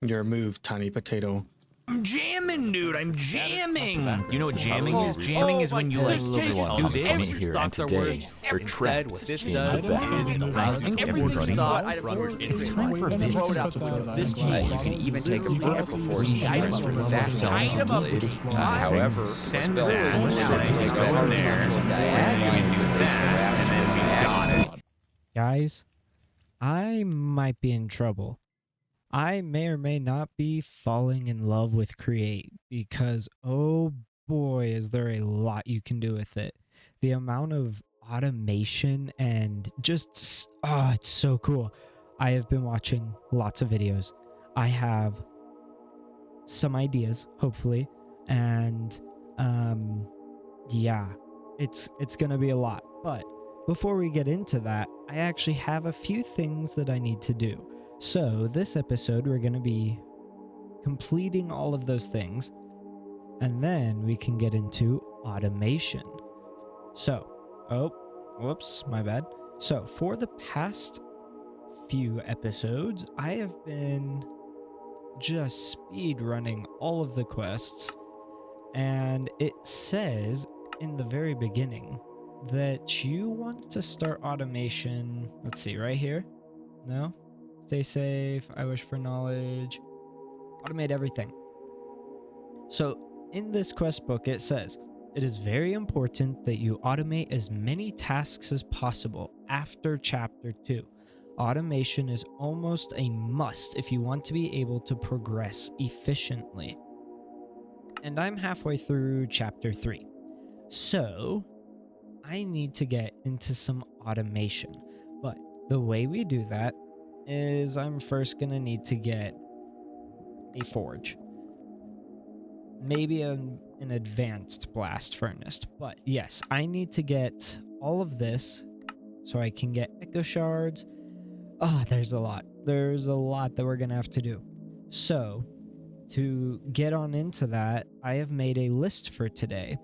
your move, tiny potato. I'm jamming, dude. I'm jamming. Do you know what jamming is? Jamming is when you like do this. Here Stocks are today, worth we're instead trapped. what this It's does. I think everybody It's time for this. You can even take a break before you items from that. that item up. However, Send spell that. rules Now that you take go in over there. And you do that. And then we got it. Guys, I might be in trouble. I may or may not be falling in love with Create because, oh boy, is there a lot you can do with it. The amount of automation and just, it's so cool. I have been watching lots of videos. I have some ideas, hopefully, and yeah, it's gonna be a lot. But before we get into that, I actually have a few things that I need to do. So this episode, we're going to be completing all of those things, and then we can get into automation. So, whoops, my bad. So for the past few episodes, I have been just speed running all of the quests, and it says in the very beginning that you want to start automation. Let's see, right here. No? Stay safe. I wish for knowledge. Automate everything. So in this quest book, it says, it is very important that you automate as many tasks as possible after chapter 2. Automation is almost a must if you want to be able to progress efficiently. And I'm halfway through chapter 3. So I need to get into some automation. But the way we do that is I'm first going to need to get a forge. Maybe an advanced blast furnace. But yes, I need to get all of this so I can get echo shards. There's a lot. There's a lot that we're going to have to do. So to get on into that, I have made a list for today.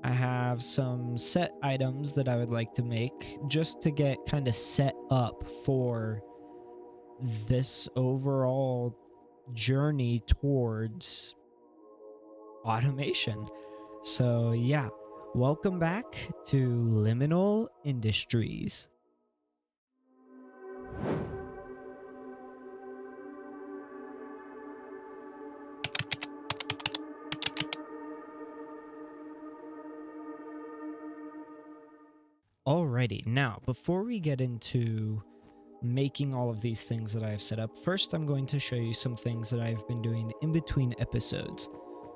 I have some set items that I would like to make just to get kind of set up for this overall journey towards automation. So yeah, welcome back to Liminal Industries. Alrighty, now before we get into making all of these things that I have set up, first I'm going to show you some things that I've been doing in between episodes.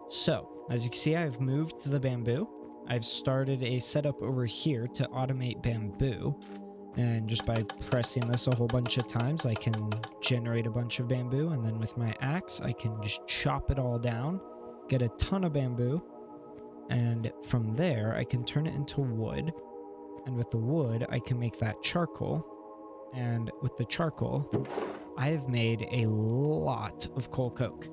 So, as you can see, I've moved the bamboo. I've started a setup over here to automate bamboo. And just by pressing this a whole bunch of times, I can generate a bunch of bamboo. And then with my axe, I can just chop it all down, get a ton of bamboo. And from there, I can turn it into wood. And with the wood, I can make that charcoal. And with the charcoal, I have made a lot of coal coke.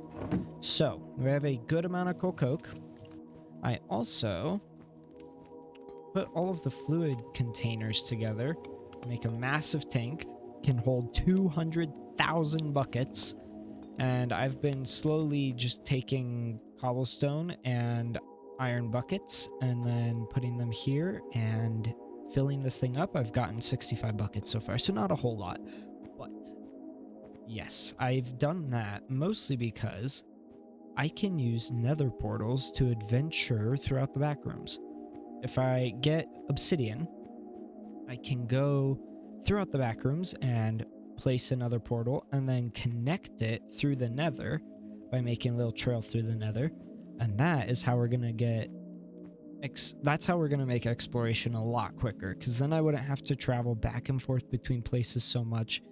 So, we have a good amount of coal coke. I also put all of the fluid containers together, make a massive tank, can hold 200,000 buckets. And I've been slowly just taking cobblestone and iron buckets and then putting them here and filling this thing up. I've gotten 65 buckets so far, so not a whole lot. But yes, I've done that mostly because I can use nether portals to adventure throughout the backrooms. If I get obsidian, I can go throughout the backrooms and place another portal and then connect it through the nether by making a little trail through the nether. And that is how we're going to get that's how we're going to make exploration a lot quicker, because then I wouldn't have to travel back and forth between places so much.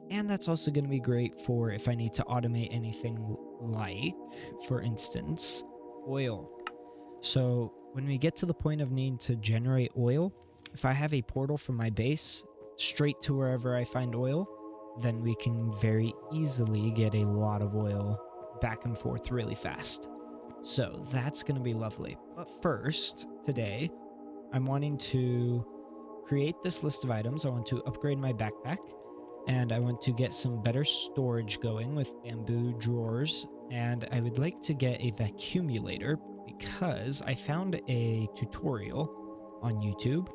And that's also going to be great for if I need to automate anything like, for instance, oil. So when we get to the point of needing to generate oil, if I have a portal from my base straight to wherever I find oil, then we can very easily get a lot of oil back and forth really fast. So that's going to be lovely. But first, today, I'm wanting to create this list of items. I want to upgrade my backpack. and I want to get some better storage going with bamboo drawers, and I would like to get a vacuumulator because I found a tutorial on YouTube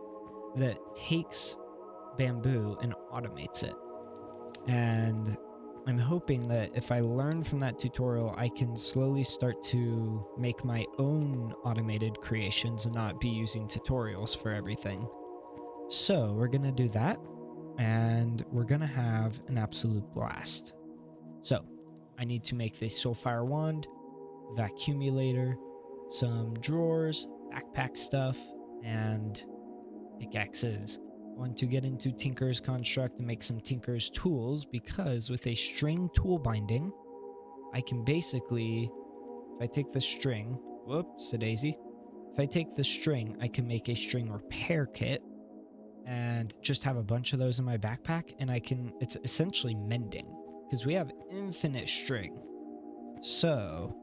that takes bamboo and automates it. And I'm hoping that if I learn from that tutorial, I can slowly start to make my own automated creations and not be using tutorials for everything. So we're going to do that, and we're going to have an absolute blast. So I need to make the soulfire wand, vacuumulator, some drawers, backpack stuff, and pickaxes. I want to get into Tinker's construct and make some Tinker's tools, because with a string tool binding, I can basically, if I take the string, whoops, a daisy. If I take the string, I can make a string repair kit and just have a bunch of those in my backpack, and it's essentially mending because we have infinite string. So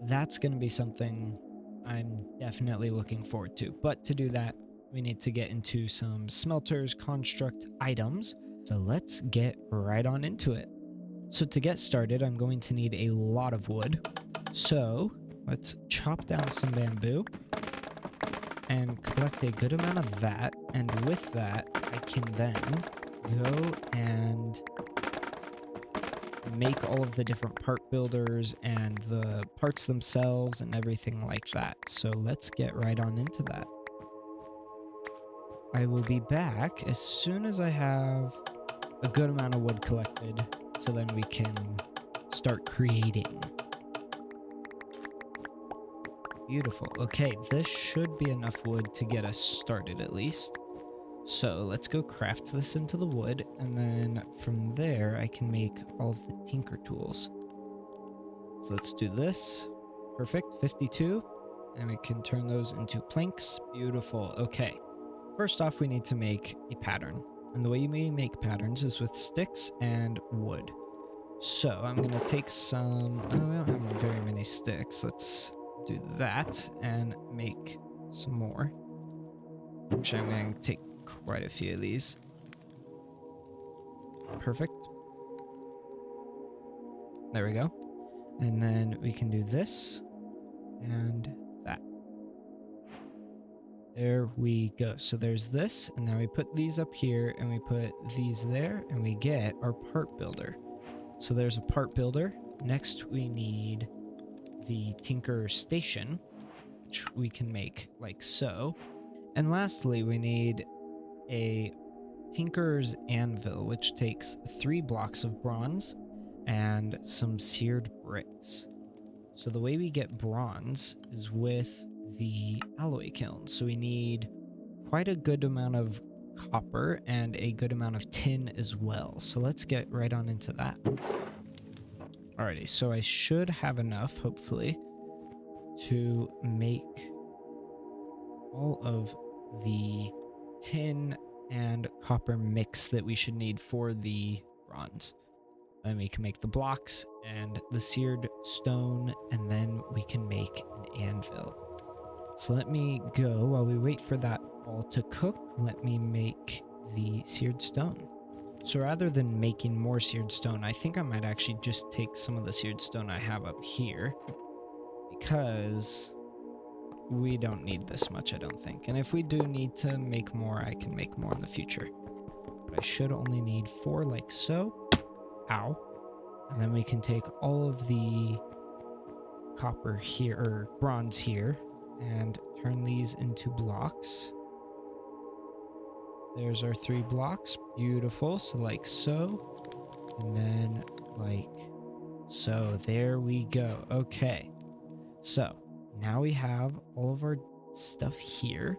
that's going to be something I'm definitely looking forward to. But to do that, we need to get into some smelters construct items. So let's get right on into it. So to get started, I'm going to need a lot of wood. So let's chop down some bamboo and collect a good amount of that. And with that, I can then go and make all of the different part builders and the parts themselves and everything like that. So let's get right on into that. I will be back as soon as I have a good amount of wood collected, so then we can start creating. Beautiful. Okay, this should be enough wood to get us started at least. So let's go craft this into the wood, and then from there I can make all of the tinker tools. So let's do this. Perfect, 52. And we can turn those into planks. Beautiful. Okay. First off, we need to make a pattern. And the way you may make patterns is with sticks and wood. So I'm going to take some... Oh, we don't have very many sticks. Let's do that and make some more. Actually, I'm going to take quite a few of these. Perfect. There we go. And then we can do this and that. There we go. So there's this, and now we put these up here, and we put these there, and we get our part builder. So there's a part builder. Next, we need the tinker station, which we can make like so. And lastly, we need a tinker's anvil, which takes 3 blocks of bronze and some seared bricks. So the way we get bronze is with the alloy kiln. So we need quite a good amount of copper and a good amount of tin as well. So let's get right on into that. Alrighty, so I should have enough, hopefully, to make all of the tin and copper mix that we should need for the bronze. Then we can make the blocks and the seared stone, and then we can make an anvil. So let me go, while we wait for that all to cook, let me make the seared stone. So rather than making more seared stone, I think I might actually just take some of the seared stone I have up here, because we don't need this much, I don't think. And if we do need to make more, I can make more in the future. But I should only need 4 like so. Ow. And then we can take all of the copper here, or bronze here, and turn these into blocks. There's our 3 blocks. Beautiful. So like so. And then like so. There we go. Okay. So now we have all of our stuff here.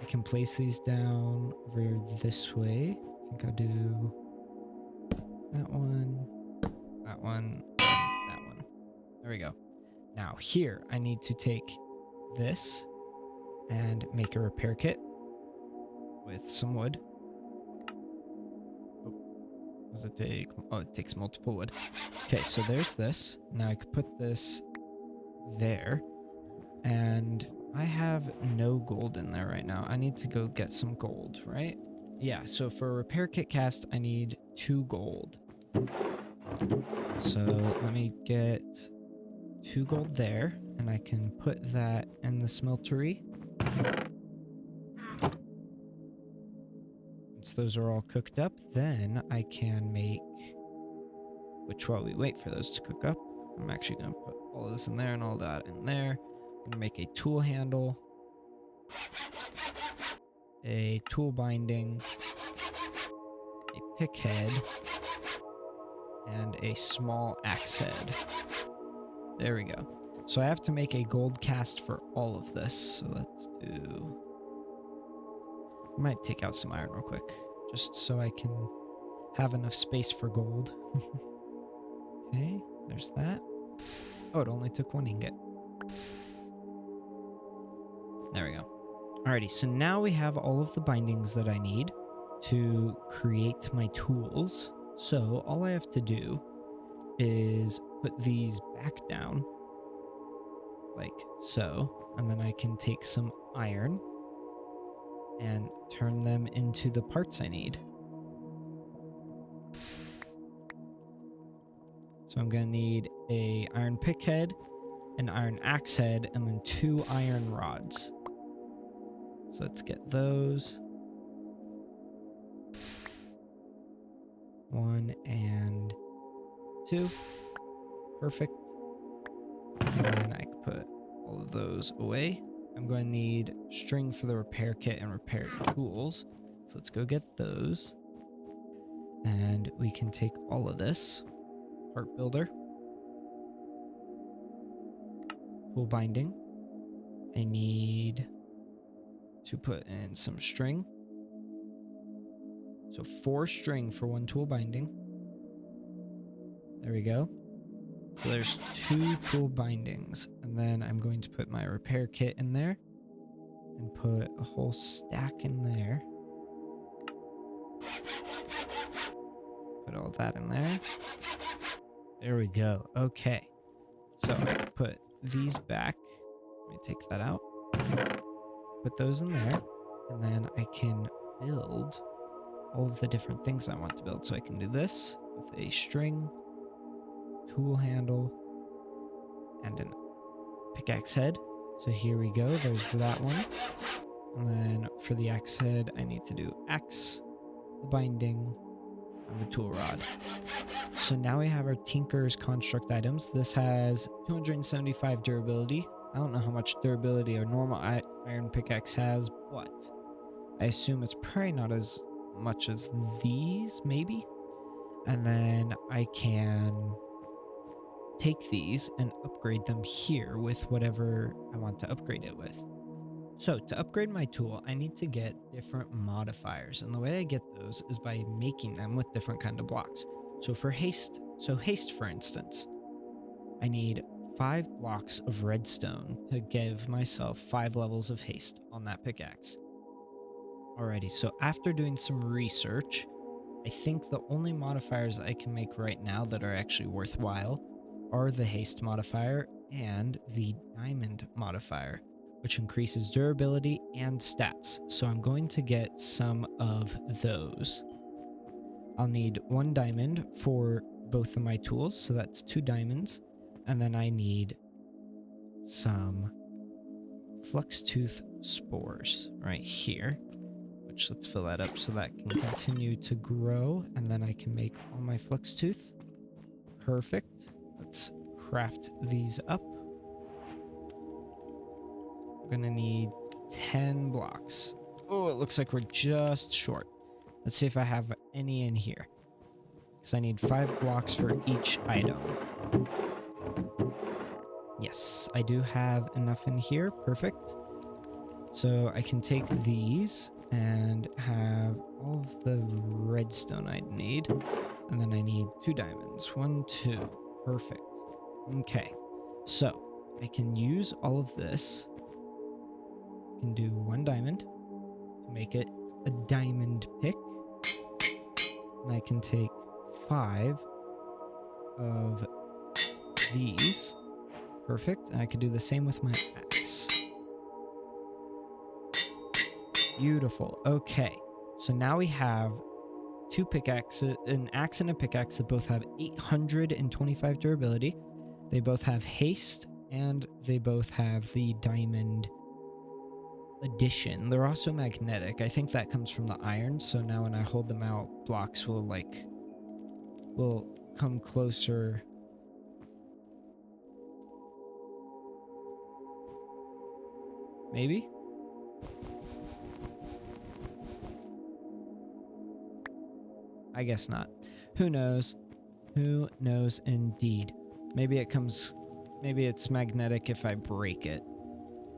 I can place these down over this way. I think I'll do that one, that one, and that one. There we go. Now here, I need to take this and make a repair kit with some wood. Oh, does it take? Oh, it takes multiple wood. Okay, so there's this. Now I could put this there. And I have no gold in there right now. I need to go get some gold, right? yeah, so for a repair kit cast, I need 2 gold. So let me get 2 gold there, and I can put that in the smeltery. Once those are all cooked up, then I can make, which while we wait for those to cook up, I'm actually going to put all this in there and all that in there. I'm going to make a tool handle, a tool binding, a pick head, and a small axe head. There we go. So I have to make a gold cast for all of this. So let's do... I might take out some iron real quick, just so I can have enough space for gold. Okay, there's that. Oh, it only took 1 ingot. There we go. Alrighty, so now we have all of the bindings that I need to create my tools. So all I have to do is put these back down, like so, and then I can take some iron and turn them into the parts I need. So I'm going to need a iron pick head, an iron axe head, and then 2 iron rods. So let's get those. 1 and 2. Perfect. And then I can put all of those away. I'm going to need string for the repair kit and repair tools. So let's go get those. And we can take all of this. Part builder. Tool binding. I need to put in some string. So 4 string for 1 tool binding. There we go. So there's 2 tool bindings. And then I'm going to put my repair kit in there. And put a whole stack in there. Put all that in there. There we go. Okay. So I can put these back. Let me take that out. Put those in there. And then I can build all of the different things I want to build. So I can do this with a string, tool handle, and a pickaxe head. So here we go. There's that one. And then for the axe head, I need to do axe, the binding, and the tool rod. So now we have our Tinker's construct items. This has 275 durability. I don't know how much durability a normal iron pickaxe has, but I assume it's probably not as much as these, maybe. And then I can take these and upgrade them here with whatever I want to upgrade it with. So to upgrade my tool, I need to get different modifiers. And the way I get those is by making them with different kind of blocks. So for haste, for instance, I need 5 blocks of redstone to give myself 5 levels of haste on that pickaxe. Alrighty, so after doing some research, I think the only modifiers I can make right now that are actually worthwhile are the haste modifier and the diamond modifier, which increases durability and stats. So I'm going to get some of those. I'll need 1 diamond for both of my tools, so that's 2 diamonds. And then I need some flux tooth spores right here, which let's fill that up so that can continue to grow. And then I can make all my flux tooth. Perfect. Let's craft these up. We're gonna need 10 blocks. Oh, it looks like we're just short. Let's see if I have any in here, because I need 5 blocks for each item. Yes, I do have enough in here. Perfect. So I can take these and have all of the redstone I need. And then I need 2 diamonds. 1, 2. Perfect. Okay. So I can use all of this. I can do 1 diamond to make it a diamond pick. And I can take 5 of these. Perfect. And I could do the same with my axe. Beautiful. Okay. So now we have two pickaxes, an axe and a pickaxe that both have 825 durability. They both have haste, and they both have the diamond addition. They're also magnetic. I think that comes from the iron. So now when I hold them out, blocks will come closer. Maybe? I guess not. Who knows? Who knows indeed. Maybe it's magnetic if I break it.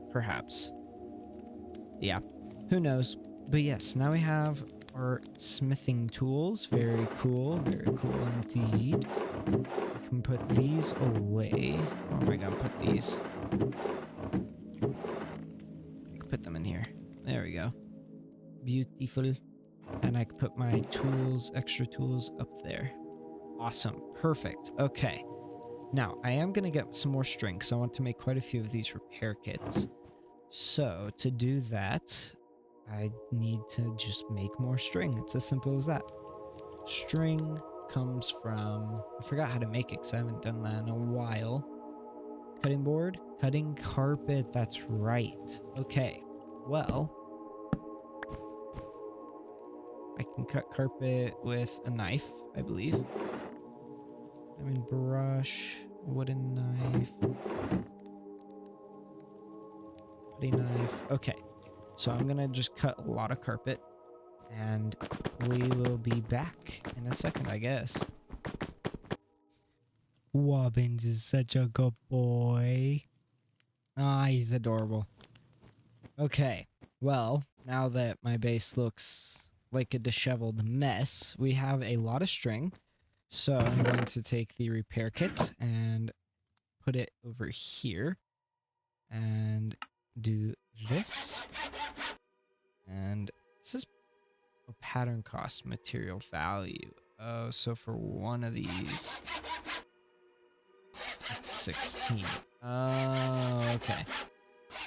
Perhaps. Yeah. Who knows? But yes, now we have our smithing tools. Very cool. Very cool indeed. I can put these away. Oh my god, put these. Put them in here. There we go. Beautiful. And I can put my tools, extra tools up there. Awesome. Perfect. Okay. Now, I am going to get some more string because I want to make quite a few of these repair kits. So, to do that, I need to just make more string. It's as simple as that. String comes from... I forgot how to make it because I haven't done that in a while. Cutting board? Cutting carpet. That's right. Okay. Well... I can cut carpet with a knife, I believe. I mean, brush, wooden knife, putty knife. Okay, so I'm gonna just cut a lot of carpet, and we will be back in a second, I guess. Wobbins is such a good boy. Ah, he's adorable. Okay, well, now that my base looks like a disheveled mess, we have a lot of string. So I'm going to take the repair kit and put it over here and do this. And this is a pattern cost material value. Oh, so for one of these, it's 16. Oh, okay.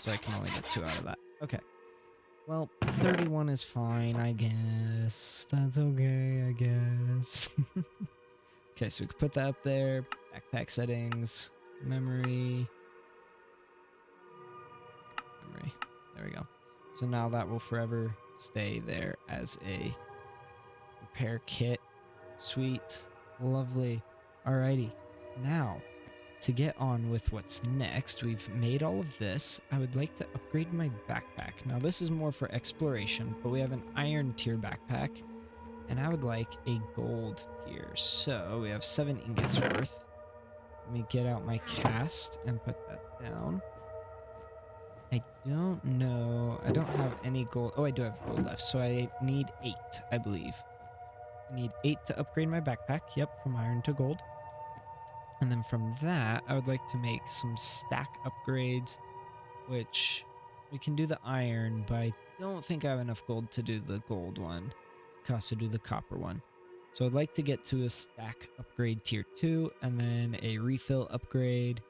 So I can only get 2 out of that. Okay. Well, 31 is fine, I guess. That's okay, I guess. Okay, so we can put that up there. Backpack settings. Memory. There we go. So now that will forever stay there as a repair kit. Sweet. Lovely. Alrighty. Now, to get on with what's next, we've made all of this. I would like to upgrade my backpack. Now, this is more for exploration, but we have an iron tier backpack, and I would like a gold tier. So we have 7 ingots worth. Let me get out my cast and put that down. I don't know. I don't have any gold. Oh, I do have gold left. So I need 8, I believe. I need 8 to upgrade my backpack. Yep, from iron to gold. And then from that, I would like to make some stack upgrades, which we can do the iron, but I don't think I have enough gold to do the gold one. I can also do the copper one. So I'd like to get to a stack upgrade tier 2, and then a refill upgrade,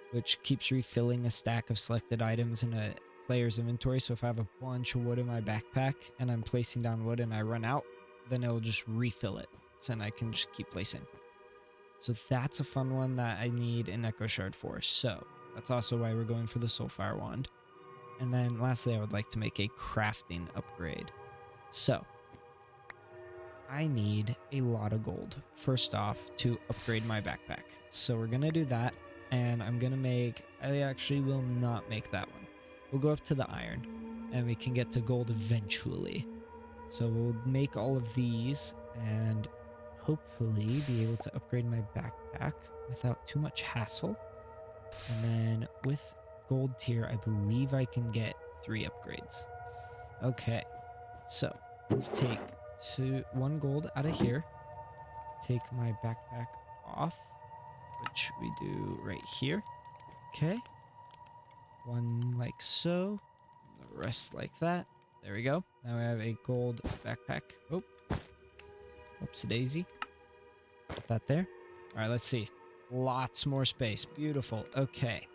which keeps refilling a stack of selected items in a player's inventory. So if I have a bunch of wood in my backpack and I'm placing down wood and I run out, then it'll just refill it. So then I can just keep placing. So that's a fun one that I need an Echo Shard for. So that's also why we're going for the Soulfire Wand. And then lastly, I would like to make a crafting upgrade. So I need a lot of gold, first off, to upgrade my backpack. So we're going to do that. And I'm going to make... I actually will not make that one. We'll go up to the iron. And we can get to gold eventually. So we'll make all of these. And hopefully be able to upgrade my backpack without too much hassle. And then with gold tier, I believe I can get 3 upgrades. Okay, so let's take 1 gold out of here. Take my backpack off, which we do right here. Okay, 1 like so, the rest like that. There we go. Now we have a gold backpack. Oh. Whoops daisy. Put that there. All right, let's see. Lots more space. Beautiful. Okay.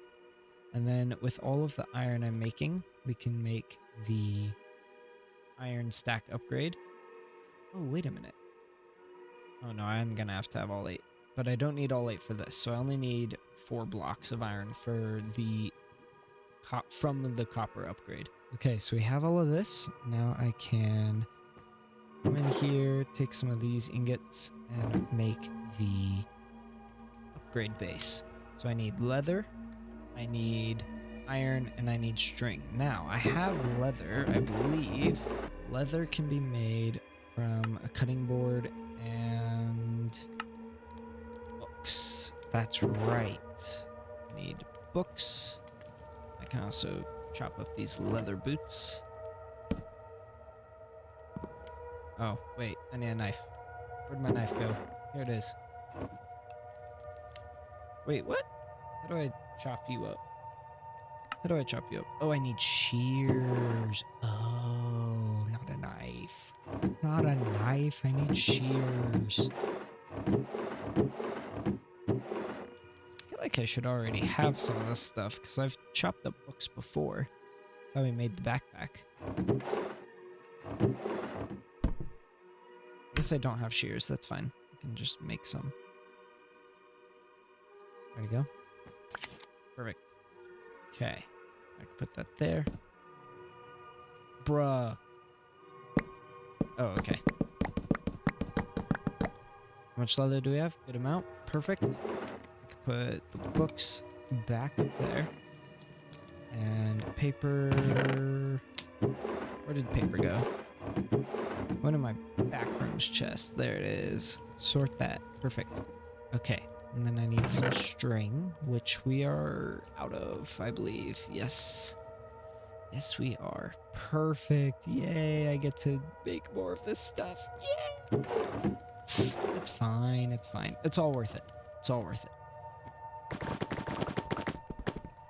And then with all of the iron I'm making, we can make the iron stack upgrade. Oh, wait a minute. Oh no, I'm gonna have to have all 8. But I don't need all 8 for this, so I only need 4 blocks of iron for the from the copper upgrade. Okay, so we have all of this. Now I can come in here, take some of these ingots, and make the upgrade base. So I need leather, I need iron, and I need string. Now, I have leather, I believe. Leather can be made from a cutting board and books. That's right. I need books. I can also chop up these leather boots. Oh, wait, I need a knife. Where'd my knife go? Here it is. Wait, what? How do I chop you up? How do I chop you up? Oh, I need shears. Oh, not a knife. Not a knife. I need shears. I feel like I should already have some of this stuff because I've chopped up books before. That's how we made the backpack. I guess I don't have shears. That's fine. I can just make some. There you go. Perfect. Okay. I can put that there. Bruh. Oh, okay. How much leather do we have? Good amount. Perfect. I can put the books back up there. And paper... Where did paper go? One of my backrooms chest. There it is. Sort that. Perfect. Okay. And then I need some string, which we are out of, I believe. Yes. Yes, we are. Perfect. Yay, I get to make more of this stuff. Yay! It's fine. It's fine. It's all worth it. It's all worth it.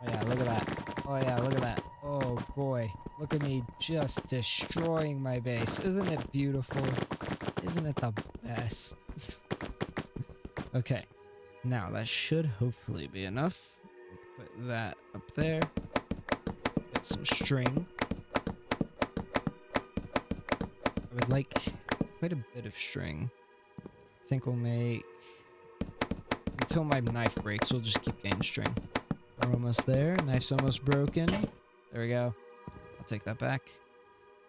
Oh, yeah, look at that. Oh, yeah, look at that. Oh, boy. Look at me just destroying my base. Isn't it beautiful? Isn't it the best? Okay. Now, that should hopefully be enough. Put that up there. Get some string. I would like quite a bit of string. I think we'll make... Until my knife breaks, we'll just keep getting string. We're almost there. Knife's almost broken. There we go. I'll take that back.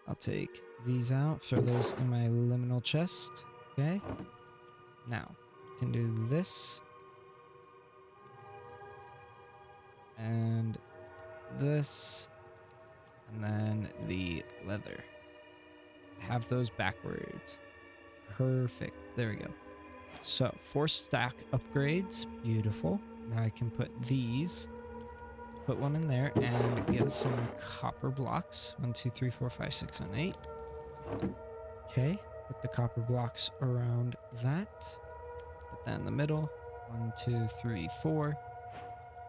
I'll take these out. Throw those in my liminal chest. Okay. Now, I can do this. And this, and then the leather. Have those backwards. Perfect. There we go. So 4 stack upgrades. Beautiful. Now I can put these. Put one in there and get some copper blocks. 1, 2, 3, 4, 5, 6, and 8. Okay. Put the copper blocks around that. Put that in the middle. 1, 2, 3, 4.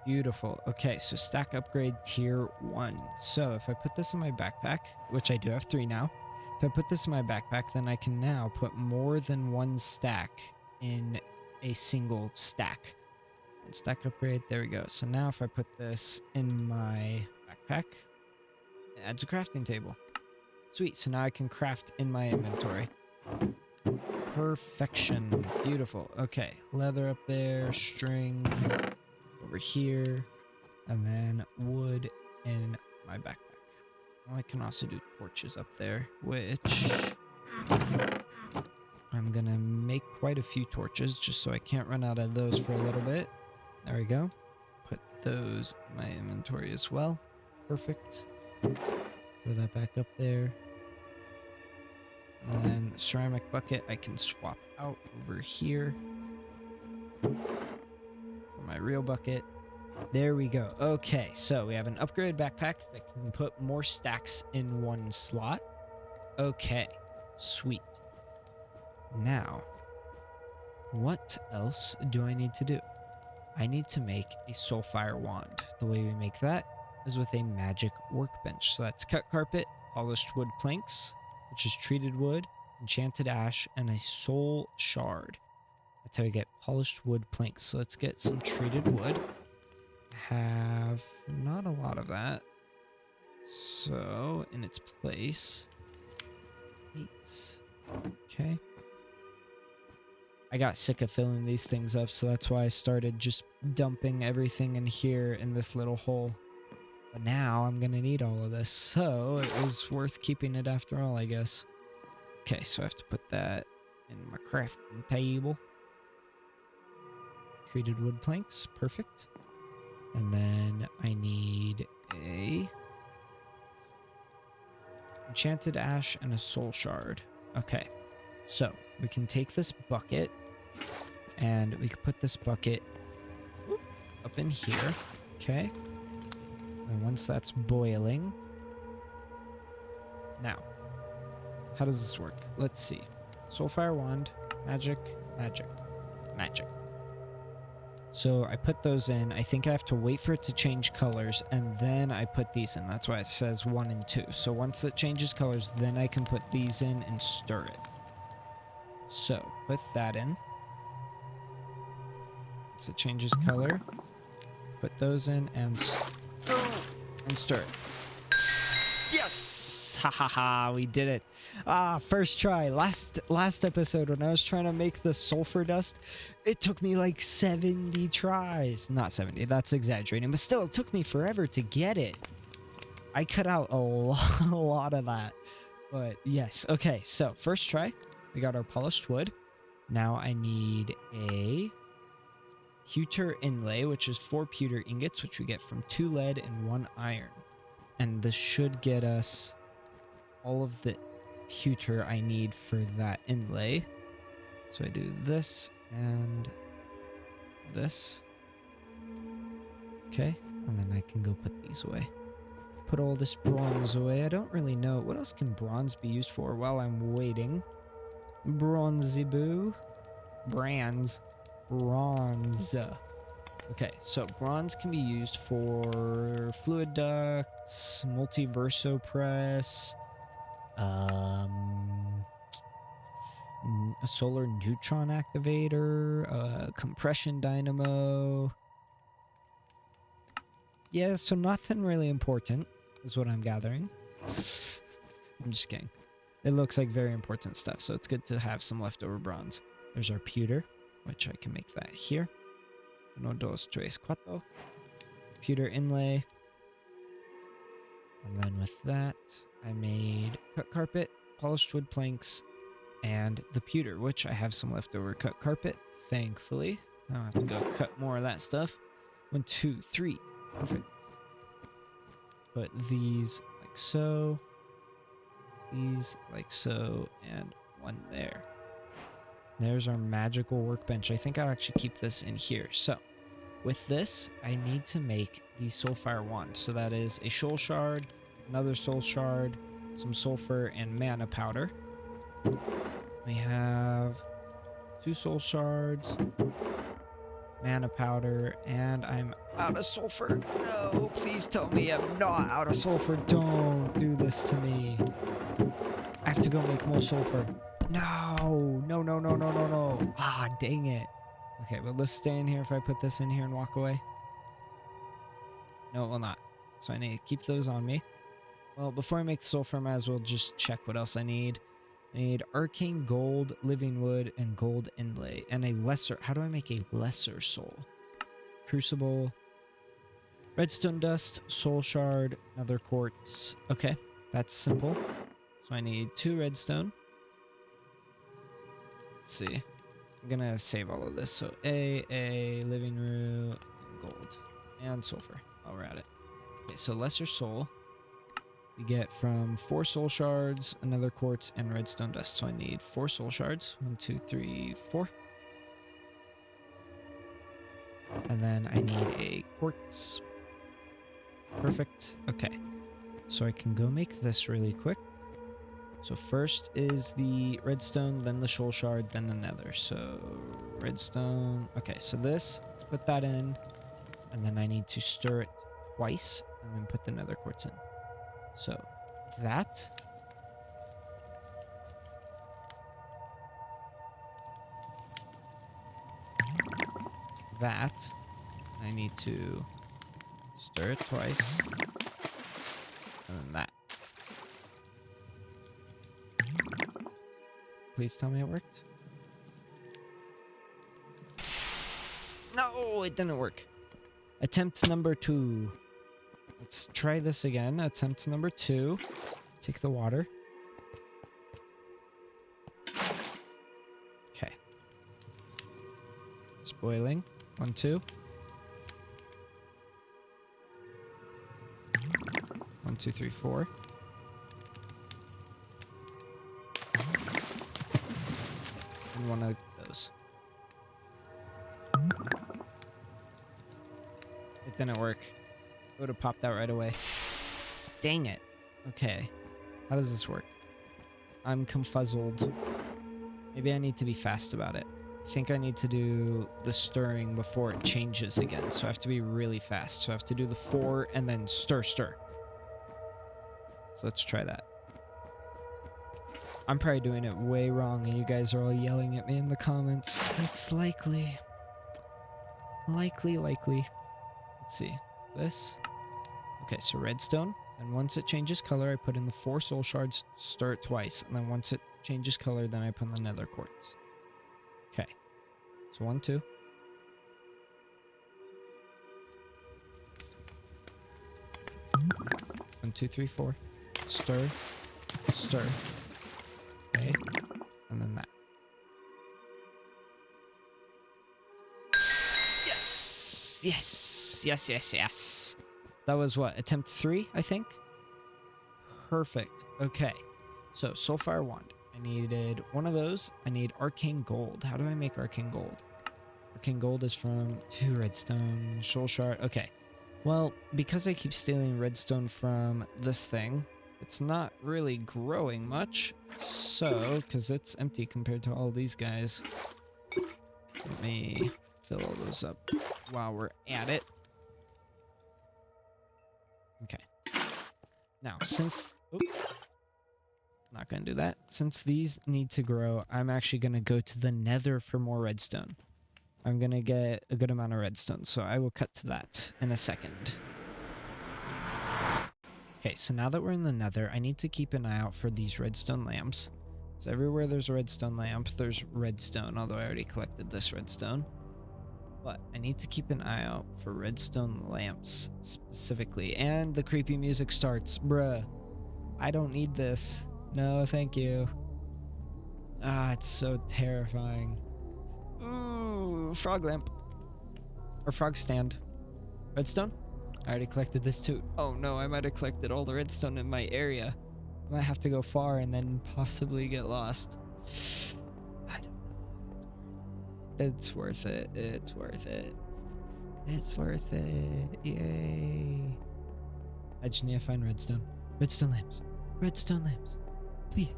Beautiful. Okay, so stack upgrade tier 1. So if I put this in my backpack, which I do have 3 now, if I put this in my backpack, then I can now put more than 1 stack in a single stack. And stack upgrade, there we go. So now if I put this in my backpack, it adds a crafting table. Sweet, so now I can craft in my inventory. Perfection. Beautiful. Okay, leather up there, string... over here, and then wood in my backpack. Well, I can also do torches up there, which I'm gonna make quite a few torches just so I can't run out of those for a little bit. There we go. Put those in my inventory as well. Perfect. Throw that back up there. And then the ceramic bucket I can swap out over here. My real bucket. There we go. Okay, so we have an upgraded backpack that can put more stacks in one slot. Okay, sweet. Now, what else do I need to do? I need to make a soulfire wand. The way we make that is with a magic workbench. So that's cut carpet, polished wood planks, which is treated wood, enchanted ash, and a soul shard. That's how we get polished wood planks. So let's get some treated wood. Have not a lot of that. So in its place, 8. Okay. I got sick of filling these things up, so that's why I started just dumping everything in here in this little hole. But now I'm gonna need all of this, so it was worth keeping it after all, I guess. Okay, so I have to put that in my crafting table. Treated wood planks, perfect. And then I need a enchanted ash and a soul shard. Okay, so we can take this bucket and we can put this bucket up in here. Okay, and once that's boiling, now how does this work? Let's see. Soulfire wand, magic, magic, magic. So I put those in. I think I have to wait for it to change colors, and then I put these in. That's why it says 1 and 2. So once it changes colors, then I can put these in and stir it. So put that in. Once it changes color, put those in and stir it. Yes! Ha ha ha, we did it. First try. Last episode when I was trying to make the sulfur dust, it took me like 70 tries. Not 70, that's exaggerating, but still, it took me forever to get it. I cut out a lot of that. But yes, okay, so first try. We got our polished wood. Now I need a pewter inlay, which is 4 pewter ingots, which we get from 2 lead and 1 iron. And this should get us all of the pewter I need for that inlay. So I do this and this. Okay, and then I can go put these away. Put all this bronze away. I don't really know. What else can bronze be used for while I'm waiting? Bronzy boo. Bronze. Okay, so bronze can be used for fluid ducts, multiverso press, a solar neutron activator, a compression dynamo. Yeah, so nothing really important is what I'm gathering. I'm just kidding. It looks like very important stuff, so it's good to have some leftover bronze. There's our pewter, which I can make that here. 1, 2, 3, 4. Pewter inlay. And then with that, I made cut carpet, polished wood planks, and the pewter, which I have some leftover cut carpet, thankfully. I don't have to go cut more of that stuff. 1, 2, 3. Perfect. Put these like so. These like so, and 1 there. There's our magical workbench. I think I'll actually keep this in here. So, with this, I need to make the soulfire wand. So that is a soul shard, another soul shard, some sulfur, and mana powder. We have 2 soul shards, mana powder, and I'm out of sulfur. No, please tell me I'm not out of sulfur. Don't do this to me. I have to go make more sulfur. No. Ah, dang it. Okay, well, let's stay in here if I put this in here and walk away. No, it will not. So I need to keep those on me. Well, before I make the sulfur, I might as well just check what else I need. I need arcane gold, living wood, and gold inlay. And a lesser... How do I make a lesser soul? Crucible. Redstone dust, soul shard, another quartz. Okay, that's simple. So I need 2 redstone. Let's see. I'm gonna save all of this. So A, living root, and gold, and sulfur. While we're at it. Okay, so lesser soul. We get from 4 soul shards, another quartz, and redstone dust. So I need 4 soul shards. 1, 2, 3, 4. And then I need a quartz. Perfect. Okay. So I can go make this really quick. So first is the redstone, then the soul shard, then the nether. So redstone. Okay, so this, put that in, and then I need to stir it twice, and then put the nether quartz in. So that. That. I need to stir it twice. And then that. Please tell me it worked. No, it didn't work. Attempt number 2. Let's try this again. Attempt number 2. Take the water. Okay. It's boiling. 1, 2. 1, 2, 3, 4. And one of those. It didn't work. It would have popped out right away. Dang it. Okay. How does this work? I'm confuzzled. Maybe I need to be fast about it. I think I need to do the stirring before it changes again. So I have to be really fast. So I have to do the 4 and then stir. So let's try that. I'm probably doing it way wrong and you guys are all yelling at me in the comments. It's likely. Likely. Let's see. This. Okay, so redstone. And once it changes color, I put in the 4 soul shards, stir it twice. And then once it changes color, then I put in the nether quartz. Okay. So 1, 2. One, 2, 3, 4. Stir. Okay. And then that. Yes. That was what? Attempt 3, I think? Perfect. Okay. So, Soulfire Wand. I needed one of those. I need Arcane Gold. How do I make Arcane Gold? Arcane Gold is from 2 redstone, soul shard. Okay. Well, because I keep stealing redstone from this thing, it's not really growing much. So, because it's empty compared to all these guys. Let me fill all those up while we're at it. Okay. Now, since... Oop, not going to do that. Since these need to grow, I'm actually going to go to the nether for more redstone. I'm going to get a good amount of redstone, so I will cut to that in a second. Okay, so now that we're in the nether, I need to keep an eye out for these redstone lamps. So everywhere there's a redstone lamp, there's redstone, although I already collected this redstone. But I need to keep an eye out for redstone lamps specifically. And the creepy music starts. Bruh. I don't need this. No, thank you. Ah, it's so terrifying. Ooh, frog lamp. Or frog stand. Redstone? I already collected this too. Oh no, I might have collected all the redstone in my area. I might have to go far and then possibly get lost. I don't know. It's worth it. It's worth it. It's worth it. Yay. I just need to find redstone. Redstone lamps. Redstone lamps. Please.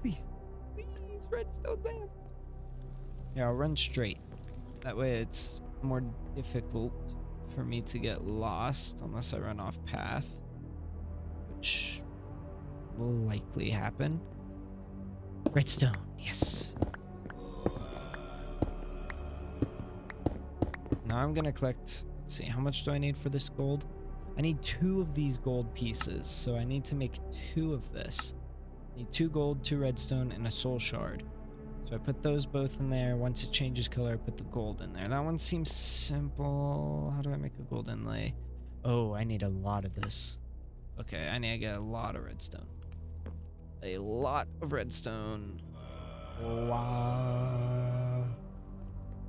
Please. Please. Redstone lamps. Yeah, I'll run straight. That way it's more difficult for me to get lost unless I run off path, which will likely happen. Redstone, yes. Now I'm gonna collect, let's see, how much do I need for this gold? I need 2 of these gold pieces, so I need to make 2 of this. I need 2 gold, 2 redstone, and a soul shard. So I put those both in there. Once it changes color, I put the gold in there. That one seems simple. How do I make a gold inlay? Oh, I need a lot of this. Okay, I need to get a lot of redstone. A lot of redstone. Wow.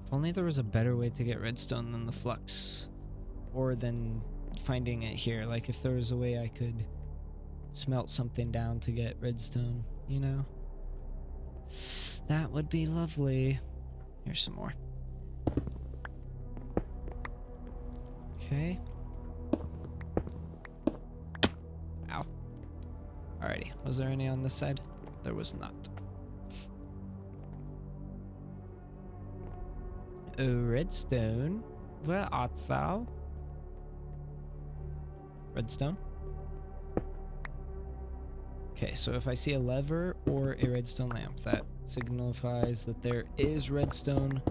If only there was a better way to get redstone than the flux. Or than finding it here. Like if there was a way I could smelt something down to get redstone, you know? That would be lovely. Here's some more. Okay. Ow. Alrighty. Was there any on this side? There was not. Oh, redstone. Where art thou? Redstone? Okay, so if I see a lever or a redstone lamp, that signifies that there is redstone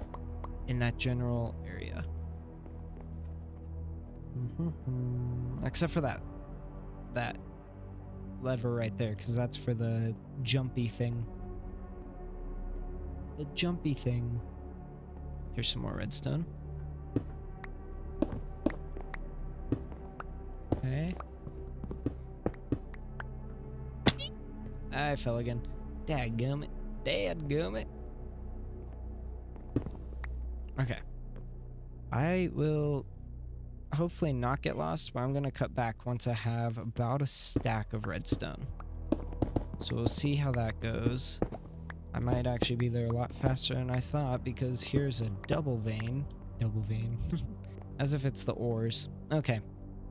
in that general area. Except for that lever right there, because that's for the jumpy thing. the jumpy thing. Here's some more redstone. Okay. I fell again. Dadgummit. Dadgummit. Okay. I will hopefully not get lost, but I'm going to cut back once I have about a stack of redstone. So we'll see how that goes. I might actually be there a lot faster than I thought because here's a double vein. Double vein. As if it's the ores. Okay.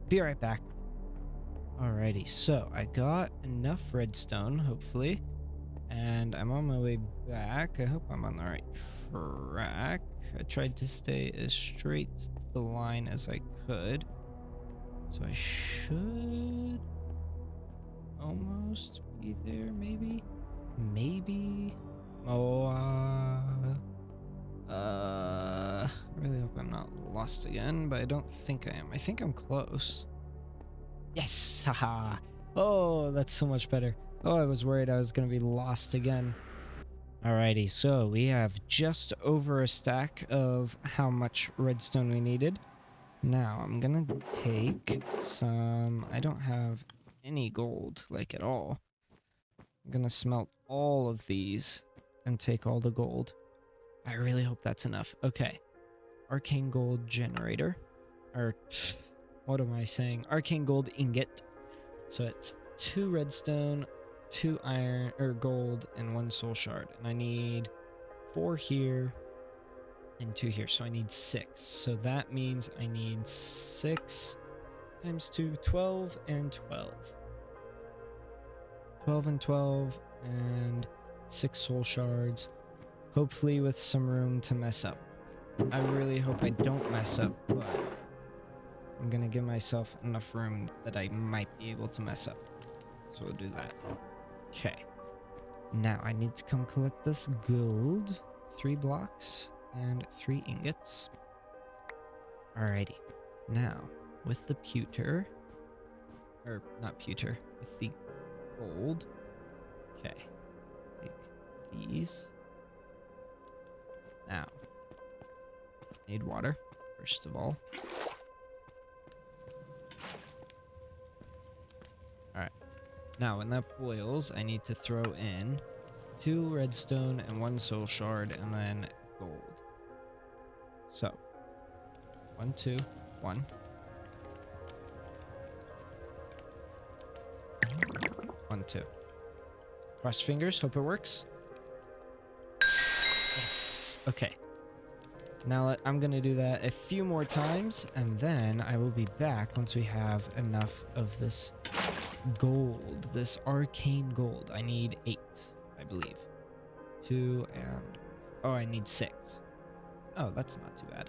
Be right back. Alrighty, so I got enough redstone, hopefully. And I'm on my way back. I hope I'm on the right track. I tried to stay as straight to the line as I could. So I should almost be there, maybe? Maybe? Oh, I really hope I'm not lost again, but I don't think I am. I think I'm close. Yes! Haha! Oh, that's so much better. Oh, I was worried I was going to be lost again. Alrighty, so we have just over a stack of how much redstone we needed. Now, I'm going to take some... I don't have any gold, like at all. I'm going to smelt all of these and take all the gold. I really hope that's enough. Okay. Arcane gold generator. Or... what am I saying? Arcane gold ingot. So it's 2 redstone, 2 iron or gold, and 1 soul shard. And I need 4 here and 2 here. So I need 6. So that means I need 6 times 2, 12 and 12. 12 and 12 and 6 soul shards. Hopefully with some room to mess up. I really hope I don't mess up, but I'm gonna give myself enough room that I might be able to mess up. So we'll do that. Okay. Now I need to come collect this gold. 3 blocks and 3 ingots. Alrighty. Now, with the pewter, or not pewter, with the gold. Okay. Take these. Now, need water, first of all. Alright. Now, when that boils, I need to throw in 2 redstone and 1 soul shard, and then gold. So, 1, 2, 1. 1, 2. Cross fingers, hope it works. Yes! Okay. Now I'm gonna do that a few more times, and then I will be back once we have enough of this gold, this arcane gold. I need 8, I believe. 2 and... oh, I need 6. Oh, that's not too bad.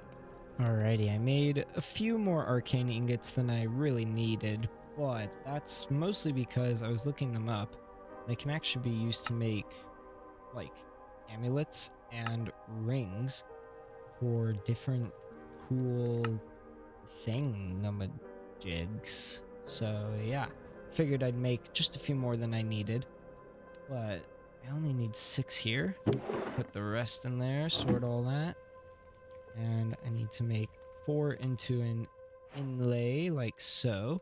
Alrighty, I made a few more arcane ingots than I really needed, but that's mostly because I was looking them up. They can actually be used to make, like, amulets and rings for different cool thingamajigs. So, yeah. Figured I'd make just a few more than I needed, but I only need 6 here. Put the rest in there, sort all that. And I need to make 4 into an inlay, like so.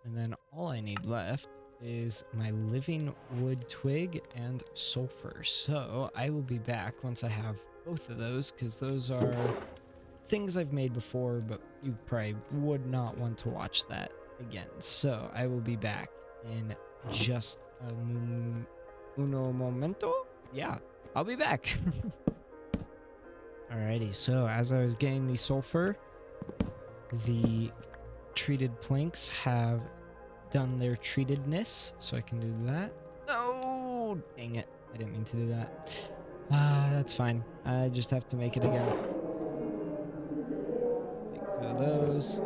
And then all I need left is my living wood twig and sulfur. So I will be back once I have both of those, because those are things I've made before, but you probably would not want to watch that again. So I will be back in just uno momento. Yeah, I'll be back. Alrighty, so as I was getting the sulfur, the treated planks have done their treatedness, so I can do that. Oh, dang it. I didn't mean to do that. That's fine. I just have to make it again. Take 2 of those.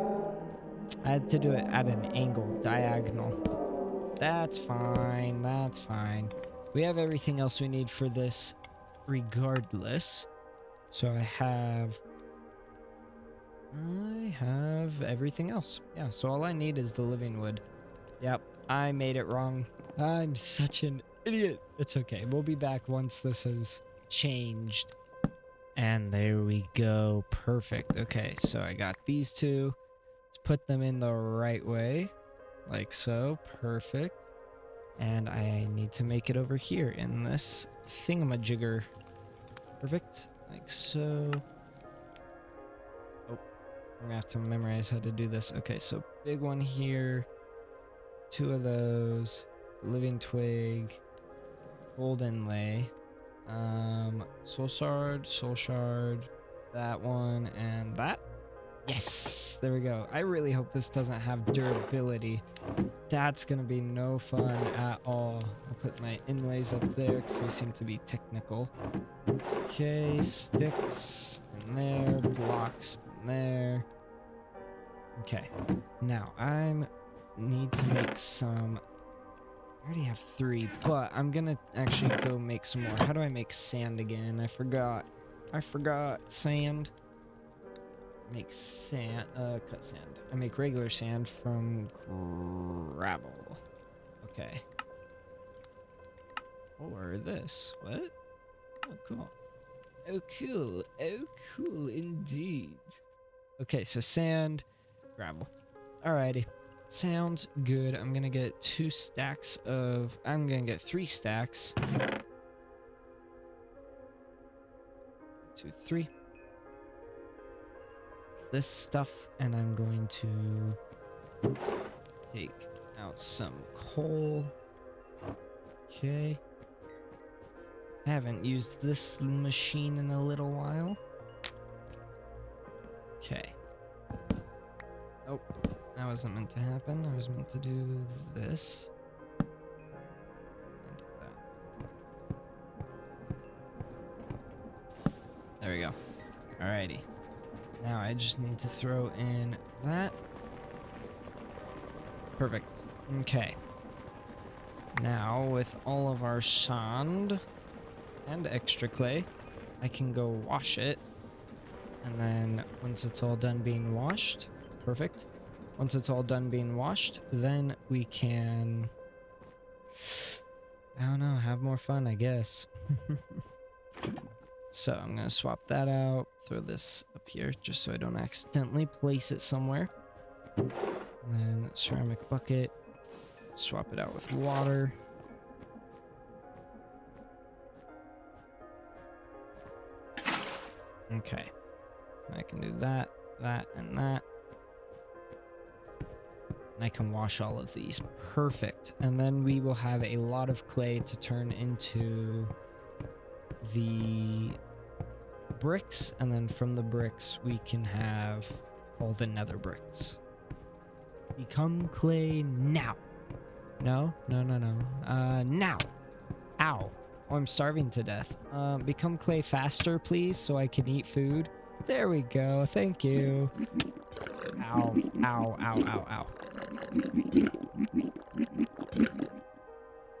I had to do it at an angle, diagonal. That's fine, that's fine. We have everything else we need for this regardless. So I have everything else. Yeah, so all I need is the living wood. Yep, I made it wrong. I'm such an idiot. It's okay. We'll be back once this is changed. And there we go. Perfect. Okay, so I got these two. Let's put them in the right way. Like so. Perfect. And I need to make it over here in this thingamajigger. Perfect. Like so. Oh, I'm gonna have to memorize how to do this. Okay, so big one here. 2 of those. Living twig. Gold inlay. Soul shard, that one, and that. Yes, there we go. I really hope this doesn't have durability. That's gonna be no fun at all. I'll put my inlays up there because they seem to be technical. Okay, sticks in there, blocks in there. Okay, now I need to make some. I already have 3, but I'm gonna actually go make some more. How do I make sand again? I forgot sand. Make sand, cut sand. I make regular sand from gravel. Okay. Or this. What? Oh, cool. Oh, cool. Oh, cool indeed. Okay, so sand, gravel. Alrighty. Sounds good. I'm gonna get 2 stacks of... I'm gonna get 3 stacks. 2, 3. This stuff, and I'm going to take out some coal. Okay. I haven't used this machine in a little while. Okay. Oh. That wasn't meant to happen. I was meant to do this. And that. There we go. Alrighty. Now I just need to throw in that. Perfect. Okay. Now with all of our sand and extra clay, I can go wash it. And then once it's all done being washed, perfect. Once it's all done being washed, then we can, I don't know, have more fun, I guess. So I'm going to swap that out, throw this up here just so I don't accidentally place it somewhere. And then ceramic bucket, swap it out with water. Okay, I can do that, that, and that. And I can wash all of these. Perfect. And then we will have a lot of clay to turn into the bricks. And then from the bricks, we can have all the nether bricks. Become clay now. No. Now. Ow. Oh, I'm starving to death. Become clay faster, please, so I can eat food. There we go. Thank you. Ow. Ow, ow, ow, ow.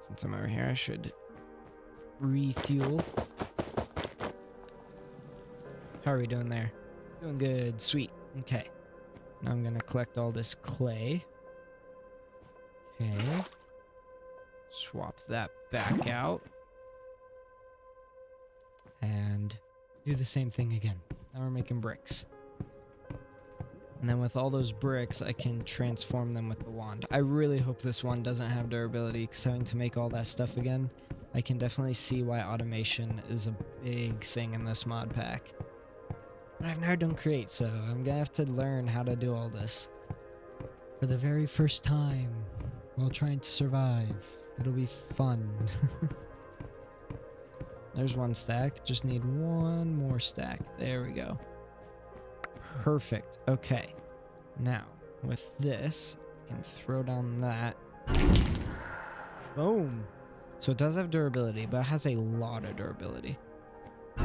Since I'm over here, I should refuel. How are we doing there? Doing good. Sweet. Okay. Now I'm gonna collect all this clay. Okay. Swap that back out. And do the same thing again. Now we're making bricks. And then with all those bricks, I can transform them with the wand. I really hope this one doesn't have durability, because having to make all that stuff again, I can definitely see why automation is a big thing in this mod pack. But I've never done Create, so I'm gonna have to learn how to do all this for the very first time while trying to survive. It'll be fun. There's 1 stack. Just need 1 more stack. There we go. Perfect. Okay. Now, with this, I can throw down that. Boom. So it does have durability, but it has a lot of durability.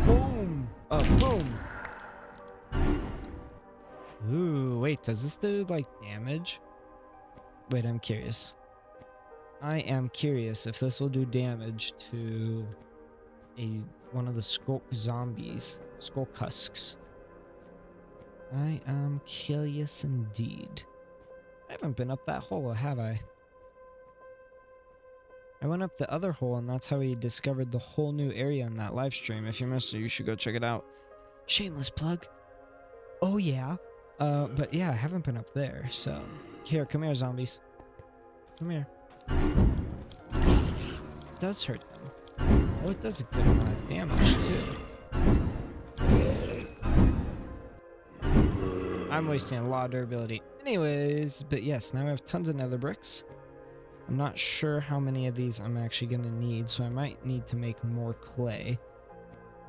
Boom. Boom. Ooh, wait, does this do, like, damage? Wait, I'm curious. I am curious if this will do damage to one of the skulk zombies. Skulk husks. I am curious indeed. I haven't been up that hole, have I? I went up the other hole, and that's how we discovered the whole new area in that live stream. If you missed it, you should go check it out. Shameless plug. Oh, yeah. But yeah, I haven't been up there, so... Here, come here, zombies. Come here. It does hurt them. Oh, it does a good amount of damage, too. I'm wasting a lot of durability. Anyways, but yes, now I have tons of nether bricks. I'm not sure how many of these I'm actually going to need, so I might need to make more clay.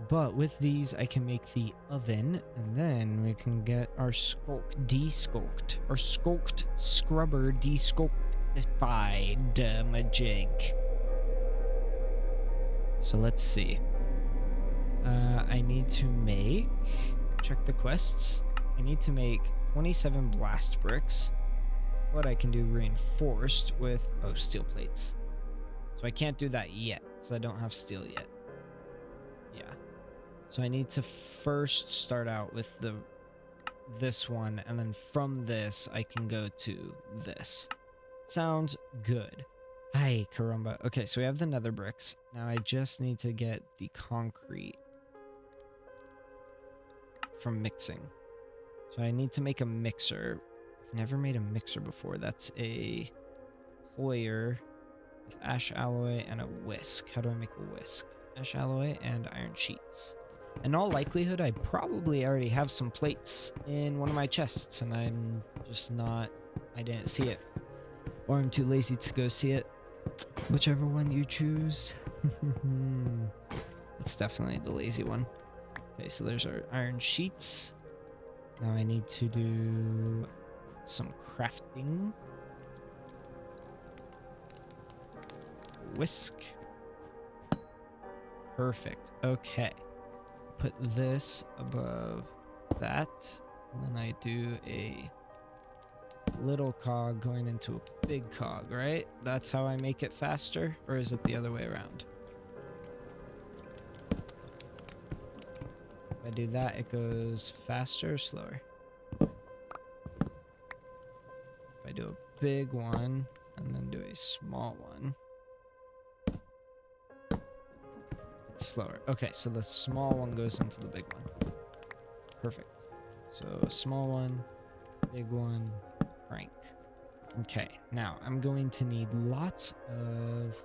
But with these, I can make the oven, and then we can get our deskulked, or skulked scrubber deskulkified majig. So let's see. I need to make, check the quests. I need to make 27 blast bricks. What I can do reinforced with, steel plates. So I can't do that yet, because I don't have steel yet. Yeah. So I need to first start out with this one, and then from this, I can go to this. Sounds good. Hi, caramba. Okay, so we have the nether bricks. Now I just need to get the concrete from mixing. So I need to make a mixer. I've never made a mixer before. That's a ployer with ash alloy and a whisk. How do I make a whisk? Ash alloy and iron sheets. In all likelihood, I probably already have some plates in one of my chests, and I'm just not... I didn't see it. Or I'm too lazy to go see it. Whichever one you choose. It's definitely the lazy one. Okay, so there's our iron sheets. Now I need to do some crafting. Whisk. Perfect. Okay. Put this above that. And then I do a little cog going into a big cog, right? That's how I make it faster? Or is it the other way around? If I do that, it goes faster or slower? If I do a big one and then do a small one, it's slower. Okay, so the small one goes into the big one. Perfect. So a small one, big one, crank. Okay, now I'm going to need lots of,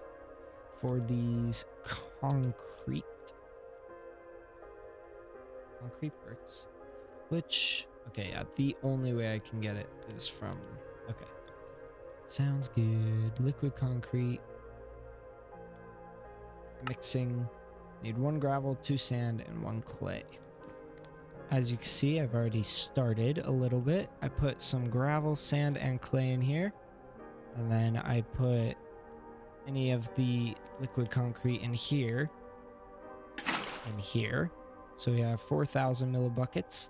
for these concrete bricks, which, okay, yeah, the only way I can get it is from, okay, sounds good. Liquid concrete, mixing, need 1 gravel, 2 sand, and 1 clay. As you can see, I've already started a little bit. I put some gravel, sand, and clay in here, and then I put any of the liquid concrete in here, and here. So we have 4,000 millibuckets,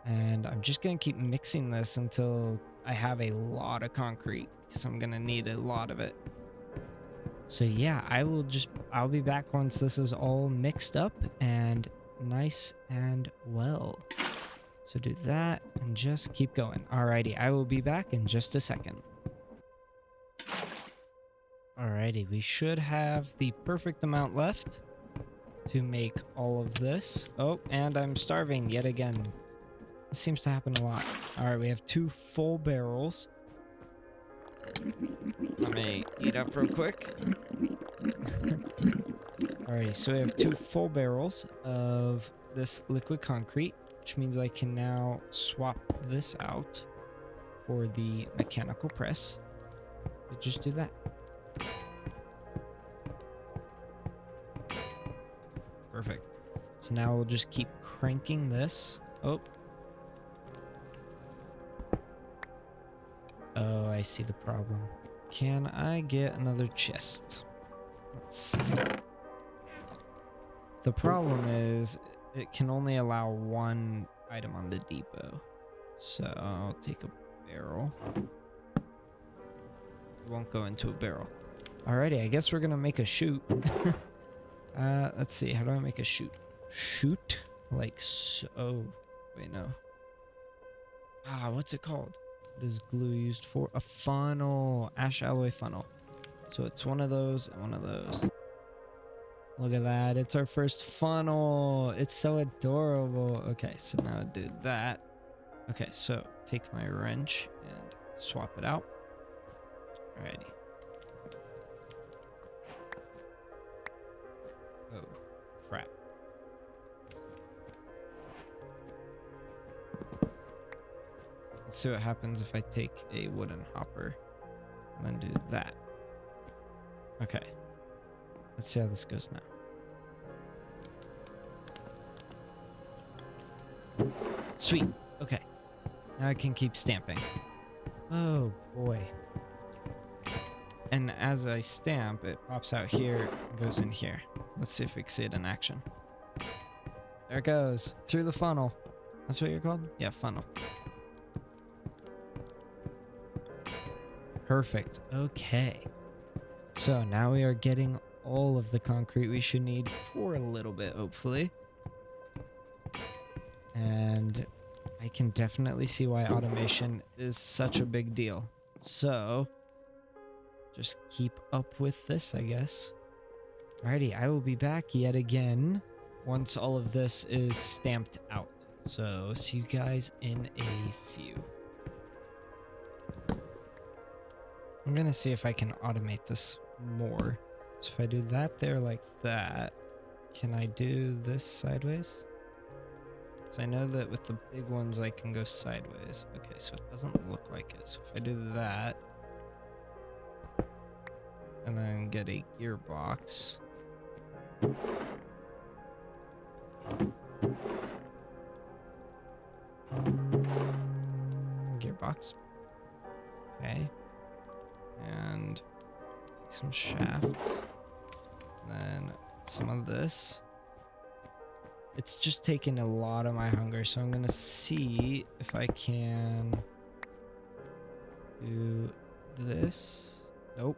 and I'm just gonna keep mixing this until I have a lot of concrete, because I'm gonna need a lot of it. So yeah, I'll be back once this is all mixed up and nice and well. So do that and just keep going. Alrighty, I will be back in just a second. Alrighty, we should have the perfect amount left to make all of this. Oh, and I'm starving yet again. This seems to happen a lot. Alright, we have 2 full barrels. Let me eat up real quick. Alright, so we have 2 full barrels of this liquid concrete, which means I can now swap this out for the mechanical press. So just do that. Perfect. So now we'll just keep cranking this. Oh, I see the problem. Can I get another chest? Let's see. The problem is it can only allow 1 item on the depot. So I'll take a barrel. It won't go into a barrel. Alrighty, I guess we're gonna make a chute. Let's see, how do I make a chute? Chute? Like so. Oh, wait, no. What's it called? What is glue used for? A funnel. Ash alloy funnel. So it's one of those and one of those. Look at that. It's our first funnel. It's so adorable. Okay, so now do that. Okay, so take my wrench and swap it out. Alrighty. Oh, crap. Let's see what happens if I take a wooden hopper and then do that. Okay. Let's see how this goes now. Sweet. Okay. Now I can keep stamping. Oh, boy. And as I stamp, it pops out here and goes in here. Let's see if we can see it in action. There it goes. Through the funnel. That's what you're called? Yeah, funnel. Perfect. Okay. So now we are getting all of the concrete we should need for a little bit, hopefully. And I can definitely see why automation is such a big deal. So just keep up with this, I guess. Alrighty, I will be back yet again once all of this is stamped out. So see you guys in a few. I'm gonna see if I can automate this more. So if I do that there like that, can I do this sideways? So I know that with the big ones I can go sideways. Okay, so it doesn't look like it. So if I do that, and then get a gearbox. Gearbox. Okay. And take some shafts. Then some of this. It's just taking a lot of my hunger, so I'm gonna see if I can do this. Nope.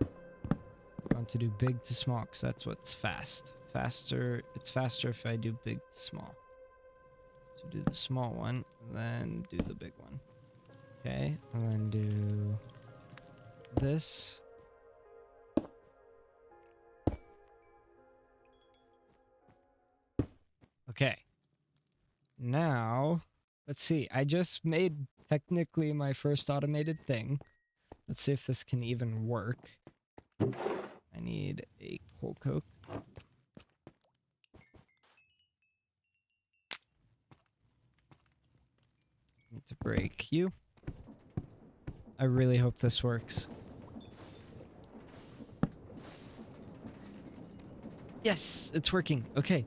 I want to do big to small because that's what's fast. It's faster if I do big to small. So do the small one, and then do the big one. Okay, and then do this. Okay. Now, let's see. I just made technically my first automated thing. Let's see if this can even work. I need a coal coke. Need to break you. I really hope this works. Yes, it's working. Okay.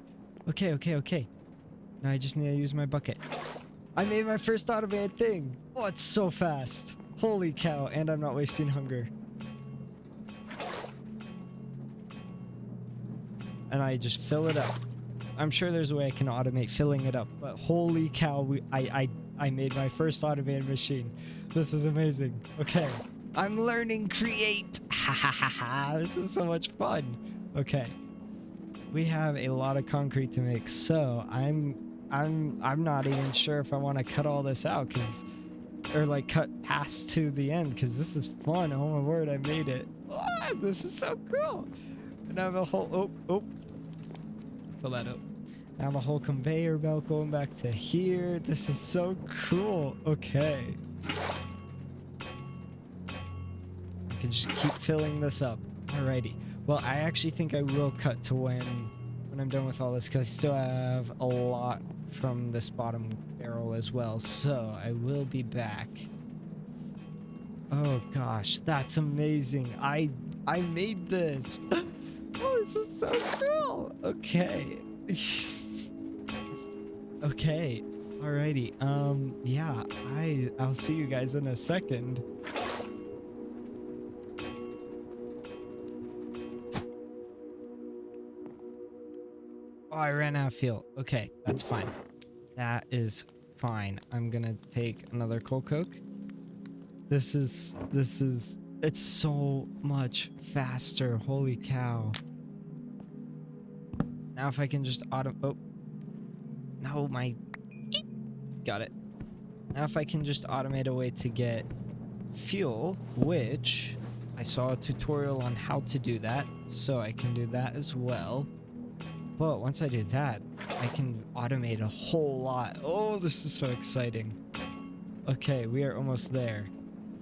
Okay. Now I just need to use my bucket. I made my first automated thing. Oh, it's so fast. Holy cow. And I'm not wasting hunger. And I just fill it up. I'm sure there's a way I can automate filling it up, but holy cow, I made my first automated machine. This is amazing. Okay. I'm learning Create. Ha ha ha ha. This is so much fun. Okay. We have a lot of concrete to make, so I'm not even sure if I want to cut all this out or like cut past to the end, because this is fun. Oh my word, I made it. Ah, this is so cool. And I have a whole fill that up. I have a whole conveyor belt going back to here. This is so cool. Okay. I can just keep filling this up. Alrighty. Well, I actually think I will cut to when I'm done with all this, because I still have a lot from this bottom barrel as well. So I will be back. Oh gosh, that's amazing. I made this. Oh, this is so cool. Okay. Okay. Alrighty. Yeah, I'll see you guys in a second. Oh, I ran out of fuel. Okay, that's fine. That is fine. I'm gonna take another coal coke. This is, it's so much faster. Holy cow. Now if I can just oh. No, got it. Now if I can just automate a way to get fuel, which I saw a tutorial on how to do that, so I can do that as well. But once I do that, I can automate a whole lot. Oh, this is so exciting. Okay, we are almost there.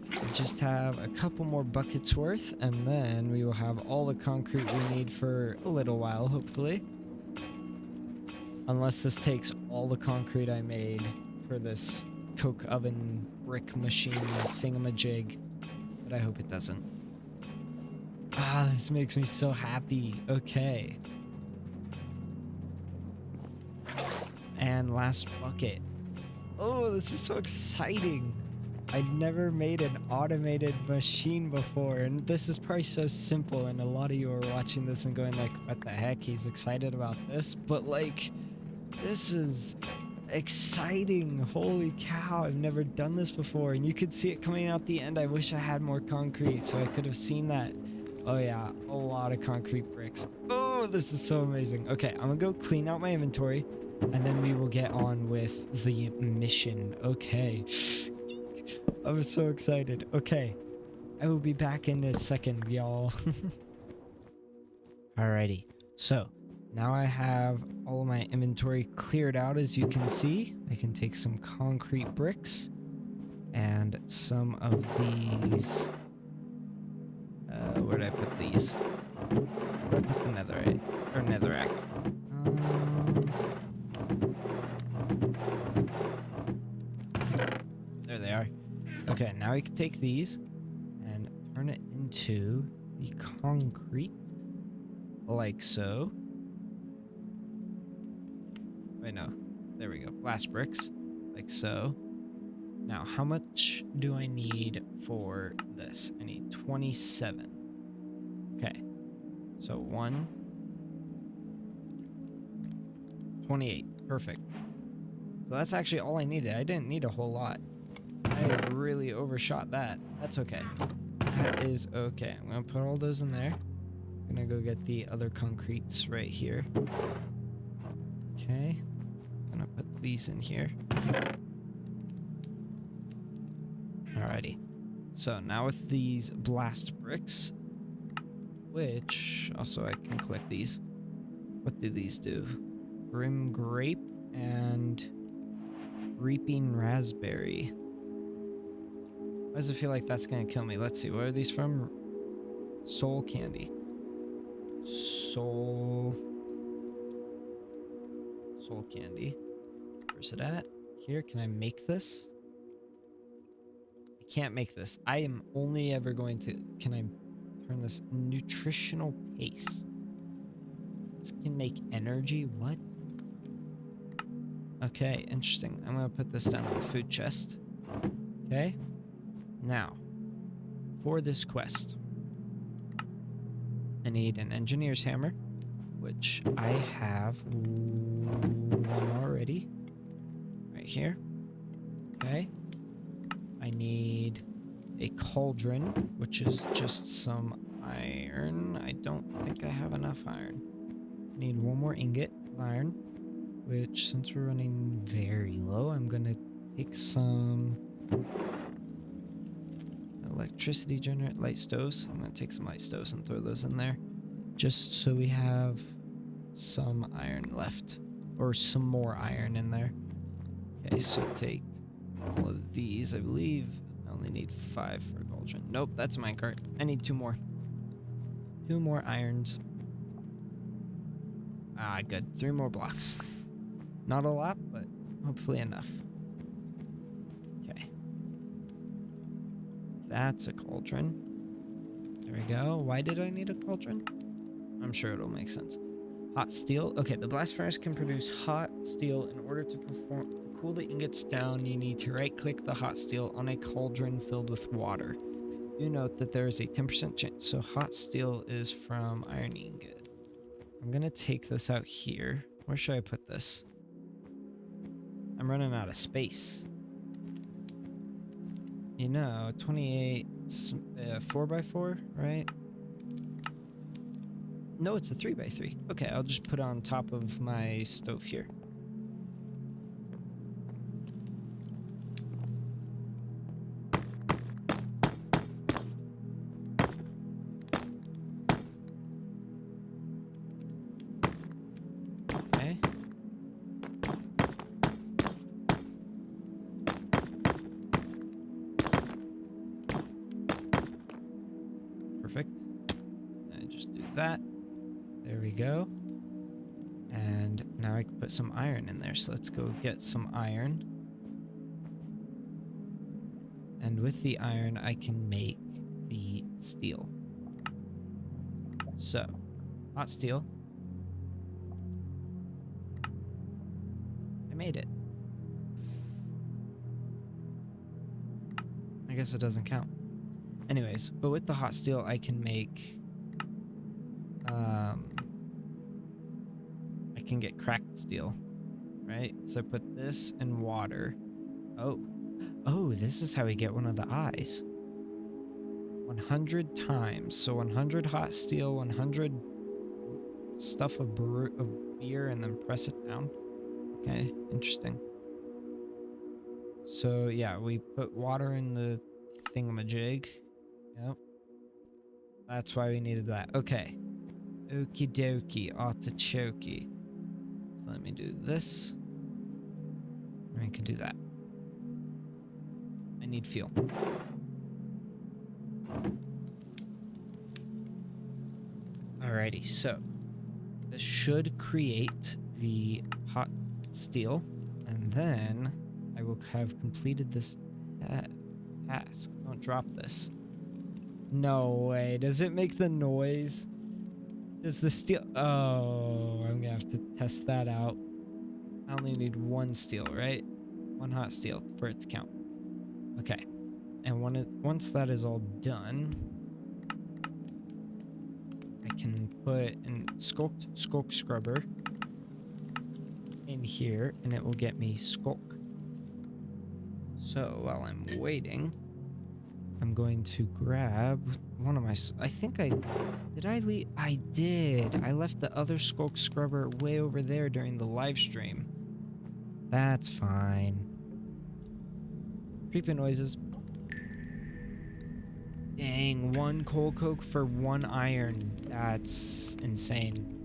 We just have a couple more buckets worth, and then we will have all the concrete we need for a little while, hopefully. Unless this takes all the concrete I made for this coke oven brick machine thingamajig. But I hope it doesn't. Ah, this makes me so happy. Okay. And last bucket. Oh, this is so exciting. I'd never made an automated machine before, and this is probably so simple, and a lot of you are watching this and going like, what the heck, he's excited about this? But like, this is exciting. Holy cow, I've never done this before, and you could see it coming out the end. I wish I had more concrete so I could have seen that. Oh yeah, a lot of concrete bricks. Oh, this is so amazing. Okay, I'm gonna go clean out my inventory, and then we will get on with the mission. Okay. I'm so excited. Okay. I will be back in a second, y'all. Alrighty. So, now I have all of my inventory cleared out, as you can see. I can take some concrete bricks and some of these. Where did I put these? Where did I put the netherite? Or netherrack? There they are. Okay, now we can take these and turn it into the concrete, like so. Wait, no. There we go. Blast bricks, like so. Now, how much do I need for this? I need 27. Okay. So 28. Perfect. So that's actually all I needed. I didn't need a whole lot. I really overshot that. That's okay. That is okay. I'm gonna put all those in there. I'm gonna go get the other concretes right here. Okay. Gonna put these in here. Alrighty. So now with these blast bricks, which also I can collect these. What do these do? Grim grape and reaping raspberry. Why does it feel like that's gonna kill me? Let's see. What are these from? Soul candy. Soul candy. Where's it at? Here. Can I make this? I can't make this. I am only ever going to. Can I turn this nutritional paste? This can make energy. What? Okay, interesting. I'm gonna put this down on the food chest. Okay. Now, for this quest, I need an engineer's hammer, which I have one already, right here. Okay. I need a cauldron, which is just some iron. I don't think I have enough iron. I need one more ingot of iron, which, since we're running very low, I'm gonna take some electricity generate light stoves. I'm gonna take some light stoves and throw those in there, just so we have some iron left, or some more iron in there. Okay, so take all of these. I believe I only need 5 for a cauldron. Nope, that's a minecart. I need 2 more. 2 more irons. Ah, good. 3 more blocks. Not a lot, but hopefully enough. Okay. That's a cauldron. There we go. Why did I need a cauldron? I'm sure it'll make sense. Hot steel. Okay, the blast furnace can produce hot steel. In order to cool the ingots down, you need to right-click the hot steel on a cauldron filled with water. Do note that there is a 10% chance. So hot steel is from iron ingot. I'm gonna take this out here. Where should I put this? I'm running out of space. You know, 28, 4x4, right? No, it's a 3x3. Okay, I'll just put it on top of my stove here. like that. There we go. And now I can put some iron in there. So let's go get some iron. And with the iron, I can make the steel. So, hot steel. I made it. I guess it doesn't count. Anyways, but with the hot steel, I can make... I can get cracked steel, right? So I put this in water. Oh, this is how we get one of the eyes. 100 times. So 100 hot steel, 100 stuff of beer, and then press it down. Okay, interesting. So yeah, we put water in the thingamajig. Yep. That's why we needed that. Okay. Okie dokie, artichoke. So let me do this. And we can do that. I need fuel. Alrighty, so this should create the hot steel, and then I will have completed this task. Don't drop this. No way. Does it make the noise? Does the steel... Oh, I'm gonna have to test that out. I only need one steel, right? One hot steel for it to count. Okay. And once that is all done, I can put an skulk scrubber in here, and it will get me skulk. So while I'm waiting, I'm going to grab one of my... I think I... Did I leave? I did. I left the other skulk scrubber way over there during the live stream. That's fine. Creepy noises. Dang, one coal coke for one iron. That's insane.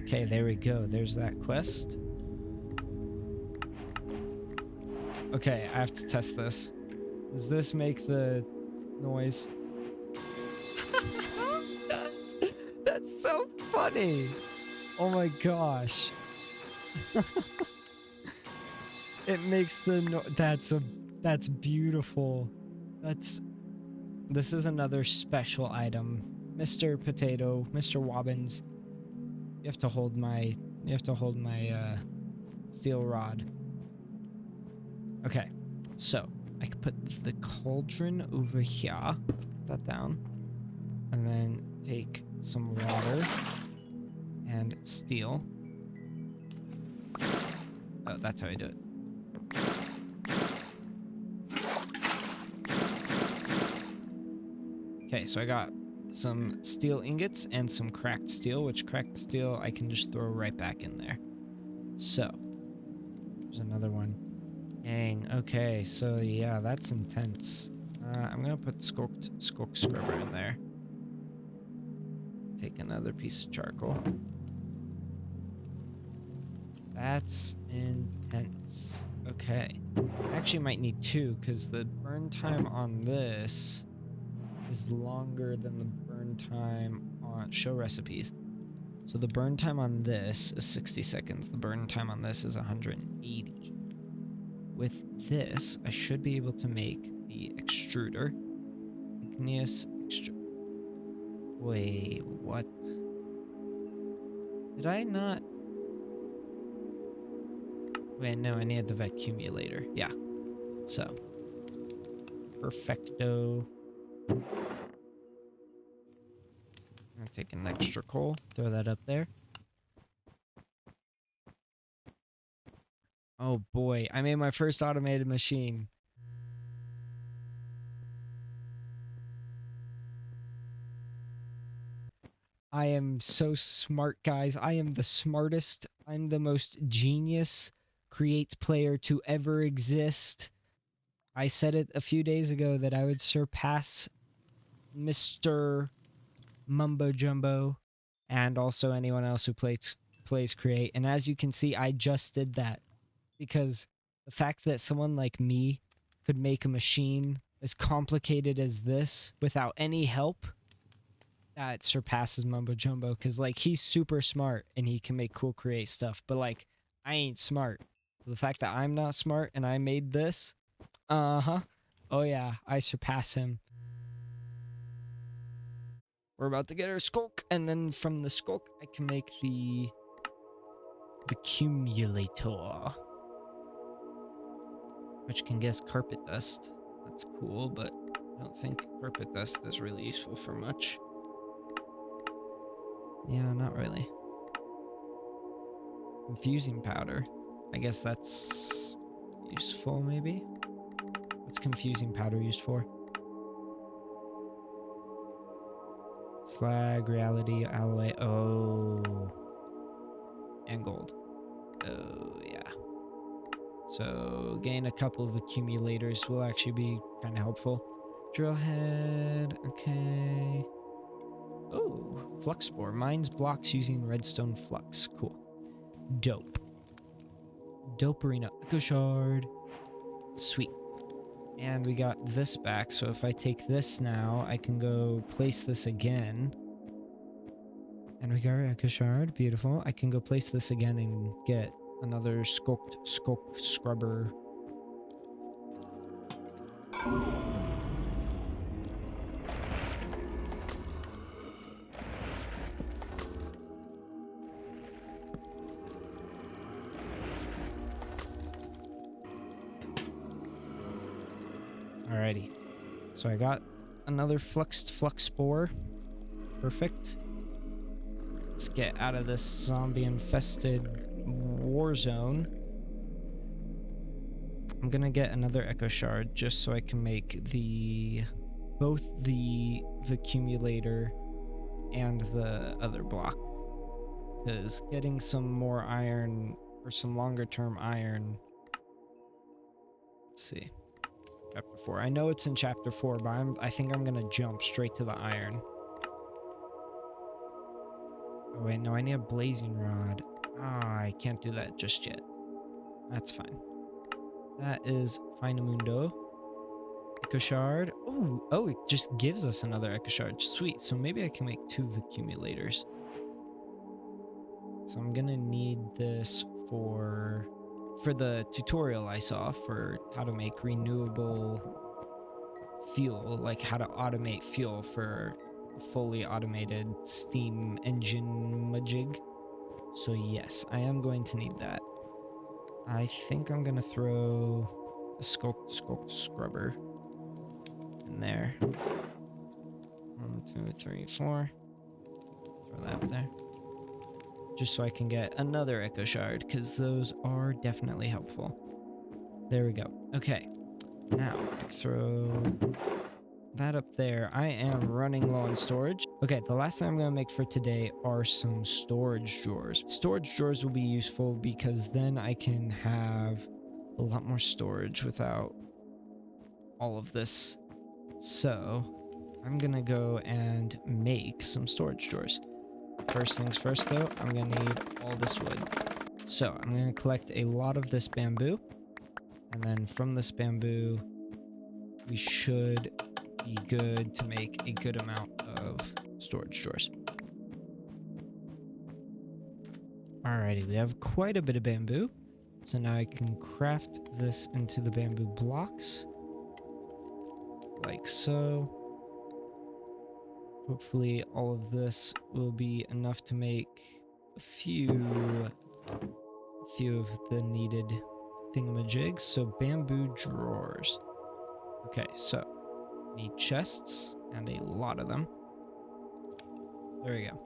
Okay, there we go. There's that quest. Okay, I have to test this. Does this make the noise? That's so funny. Oh my gosh. It makes the that's beautiful. This is another special item. Mr. Potato, Mr. Wobbins. You have to hold my steel rod. Okay. So, I can put the cauldron over here. Put that down. And then take some water and steel. Oh, that's how I do it. Okay, so I got some steel ingots and some cracked steel, which cracked steel I can just throw right back in there. So, there's another one. Dang, okay, so yeah, that's intense. I'm gonna put skulk scrubber in there. Take another piece of charcoal. That's intense. Okay. I actually might need two, because the burn time on this is longer than the burn time on show recipes. So the burn time on this is 60 seconds. The burn time on this is 180. With this, I should be able to make the extruder. Igneous Wait, what? Did I not? Wait, no, I needed the vacuumulator. Yeah. So. Perfecto. I'm gonna take an extra coal, throw that up there. Oh boy, I made my first automated machine. I am so smart, guys. I am the smartest. I'm the most genius Create player to ever exist. I said it a few days ago that I would surpass Mr. Mumbo Jumbo and also anyone else who plays Create. And as you can see, I just did that. Because the fact that someone like me could make a machine as complicated as this without any help, that surpasses Mumbo Jumbo because like he's super smart and he can make cool create stuff, but like I ain't smart. So the fact that I'm not smart and I made this, oh yeah, I surpass him. We're about to get our skulk, and then from the skulk I can make the accumulator, which can guess carpet dust. That's cool, but I don't think carpet dust is really useful for much. Yeah, not really. Confusing powder. I guess that's useful, maybe? What's confusing powder used for? Slag, reality, alloy. Oh. And gold. Oh, yeah. So, gain a couple of accumulators will actually be kind of helpful. Drill head. Okay. Oh, flux spore. Mines blocks using redstone flux. Cool. Dope. Dope arena. Echo shard. Sweet. And we got this back, so if I take this now, I can go place this again. And we got our Echo Shard. Beautiful. I can go place this again and get another skulk scrubber. Alrighty. So I got another flux spore. Perfect. Let's get out of this zombie infested war zone. I'm gonna get another Echo Shard just so I can make both the accumulator and the other block. Because getting some more iron or some longer term iron. Let's see. Chapter 4. I know it's in chapter 4, but I think I'm gonna jump straight to the iron. Oh wait, no, I need a blazing rod. Ah, I can't do that just yet. That's fine. That is Finamundo. Echo Shard. Oh, it just gives us another Echo Shard. Sweet. So maybe I can make 2 accumulators. So I'm gonna need this for the tutorial I saw for how to make renewable fuel, like how to automate fuel for a fully automated steam engine majig. So yes, I am going to need that. I think I'm gonna throw a skulk scrubber in there. 1, 2, 3, 4. Throw that there. Just so I can get another Echo Shard, because those are definitely helpful. There we go. Okay. Now, throw that up there. I am running low on storage. Okay, the last thing I'm going to make for today are some storage drawers. Storage drawers will be useful because then I can have a lot more storage without all of this. So, I'm going to go and make some storage drawers. First things first though, I'm going to need all this wood. So, I'm going to collect a lot of this bamboo. And then from this bamboo, we should be good to make a good amount of storage drawers. Alrighty, we have quite a bit of bamboo. So now I can craft this into the bamboo blocks. Like so. Hopefully all of this will be enough to make a few of the needed thingamajigs. So bamboo drawers. Okay, so need chests and a lot of them. There we go.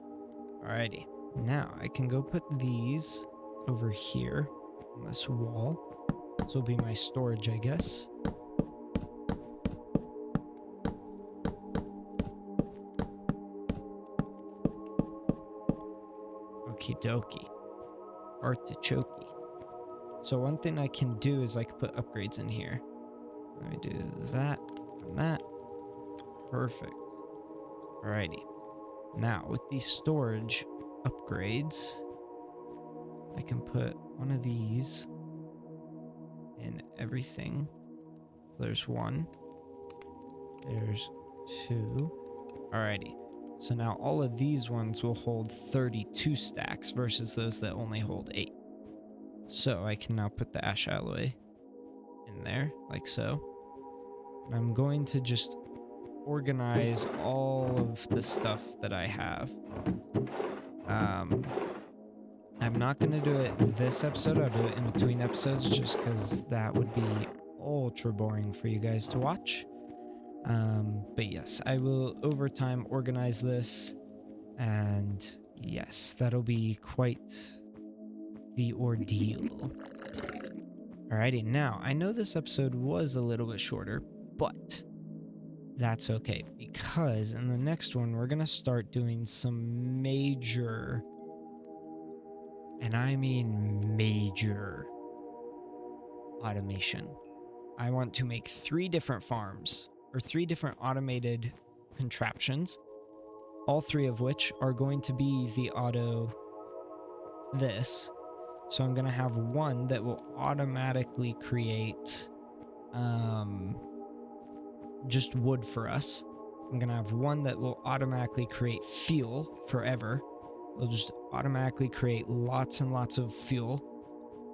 Alrighty. Now I can go put these over here on this wall. This will be my storage, I guess. Okie dokie. Artichoke. So one thing I can do is I can put upgrades in here. Let me do that and that. Perfect. Alrighty. Now with these storage upgrades, I can put one of these in everything. So there's 1. There's 2. Alrighty. So now all of these ones will hold 32 stacks versus those that only hold 8. So I can now put the ash alloy in there, like so. And I'm going to just organize all of the stuff that I have. I'm not going to do it this episode. I'll do it in between episodes just because that would be ultra boring for you guys to watch. But yes, I will over time organize this, and yes, that'll be quite the ordeal. Alrighty, now I know this episode was a little bit shorter, but that's okay because in the next one we're gonna start doing some major, and I mean major, automation. I want to make 3 different farms, or 3 different automated contraptions, all 3 of which are going to be the auto this. So I'm going to have one that will automatically create just wood for us. I'm going to have one that will automatically create fuel forever. It'll just automatically create lots and lots of fuel.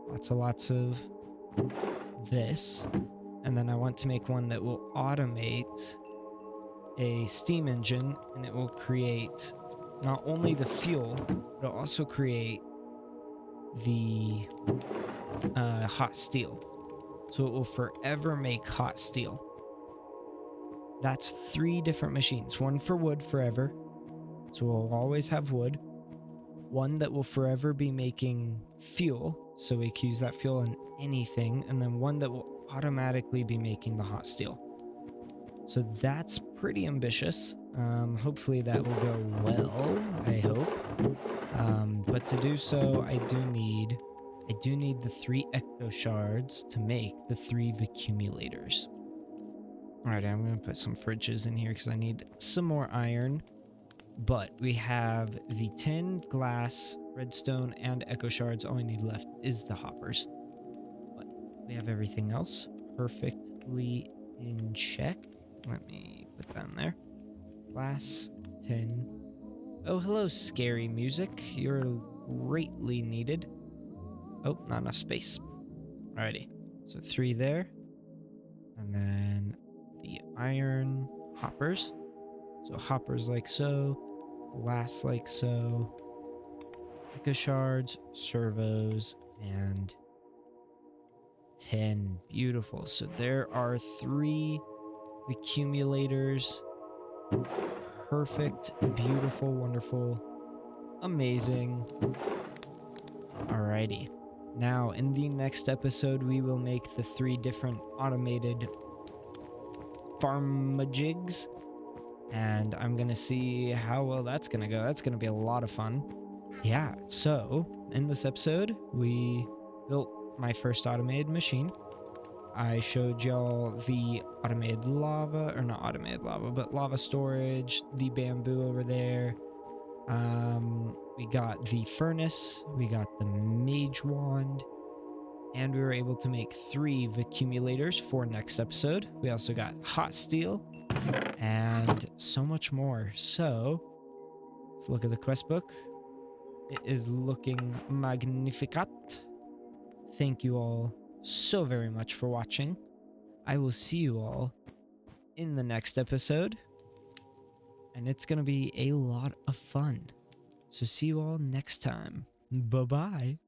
Lots of this. And then I want to make one that will automate a steam engine, and it will create not only the fuel, but it'll also create the hot steel. So it will forever make hot steel. That's 3 different machines. One for wood forever, so we'll always have wood. One that will forever be making fuel, so we can use that fuel in anything. And then one that will automatically be making the hot steel. So that's pretty ambitious. Hopefully that will go well, I hope. But to do so, I do need the 3 ecto shards to make the 3 accumulators. Alright, I'm going to put some fridges in here because I need some more iron. But we have the tin, glass, redstone, and echo shards. All we need left is the hoppers. But we have everything else perfectly in check. Let me put that in there. Glass, tin. Oh, hello, scary music. You're greatly needed. Oh, not enough space. Alrighty. So 3 there. And then the iron hoppers. So hoppers like so. Glass like so. Echo shards, servos, and 10. Beautiful. So there are 3 accumulators. Perfect, beautiful, wonderful, amazing. Alrighty. Now, in the next episode, we will make the 3 different automated farmajigs. And I'm going to see how well that's going to go. That's going to be a lot of fun. Yeah, so in this episode, we built my first automated machine. I showed y'all the automated lava, or not automated lava, but lava storage, the bamboo over there. We got the furnace, we got the mage wand, and we were able to make 3 accumulators for next episode. We also got hot steel and so much more. So let's look at the quest book. It is looking magnificat. Thank you all so very much for watching. I will see you all in the next episode, and it's gonna be a lot of fun. So see you all next time. Bye-bye.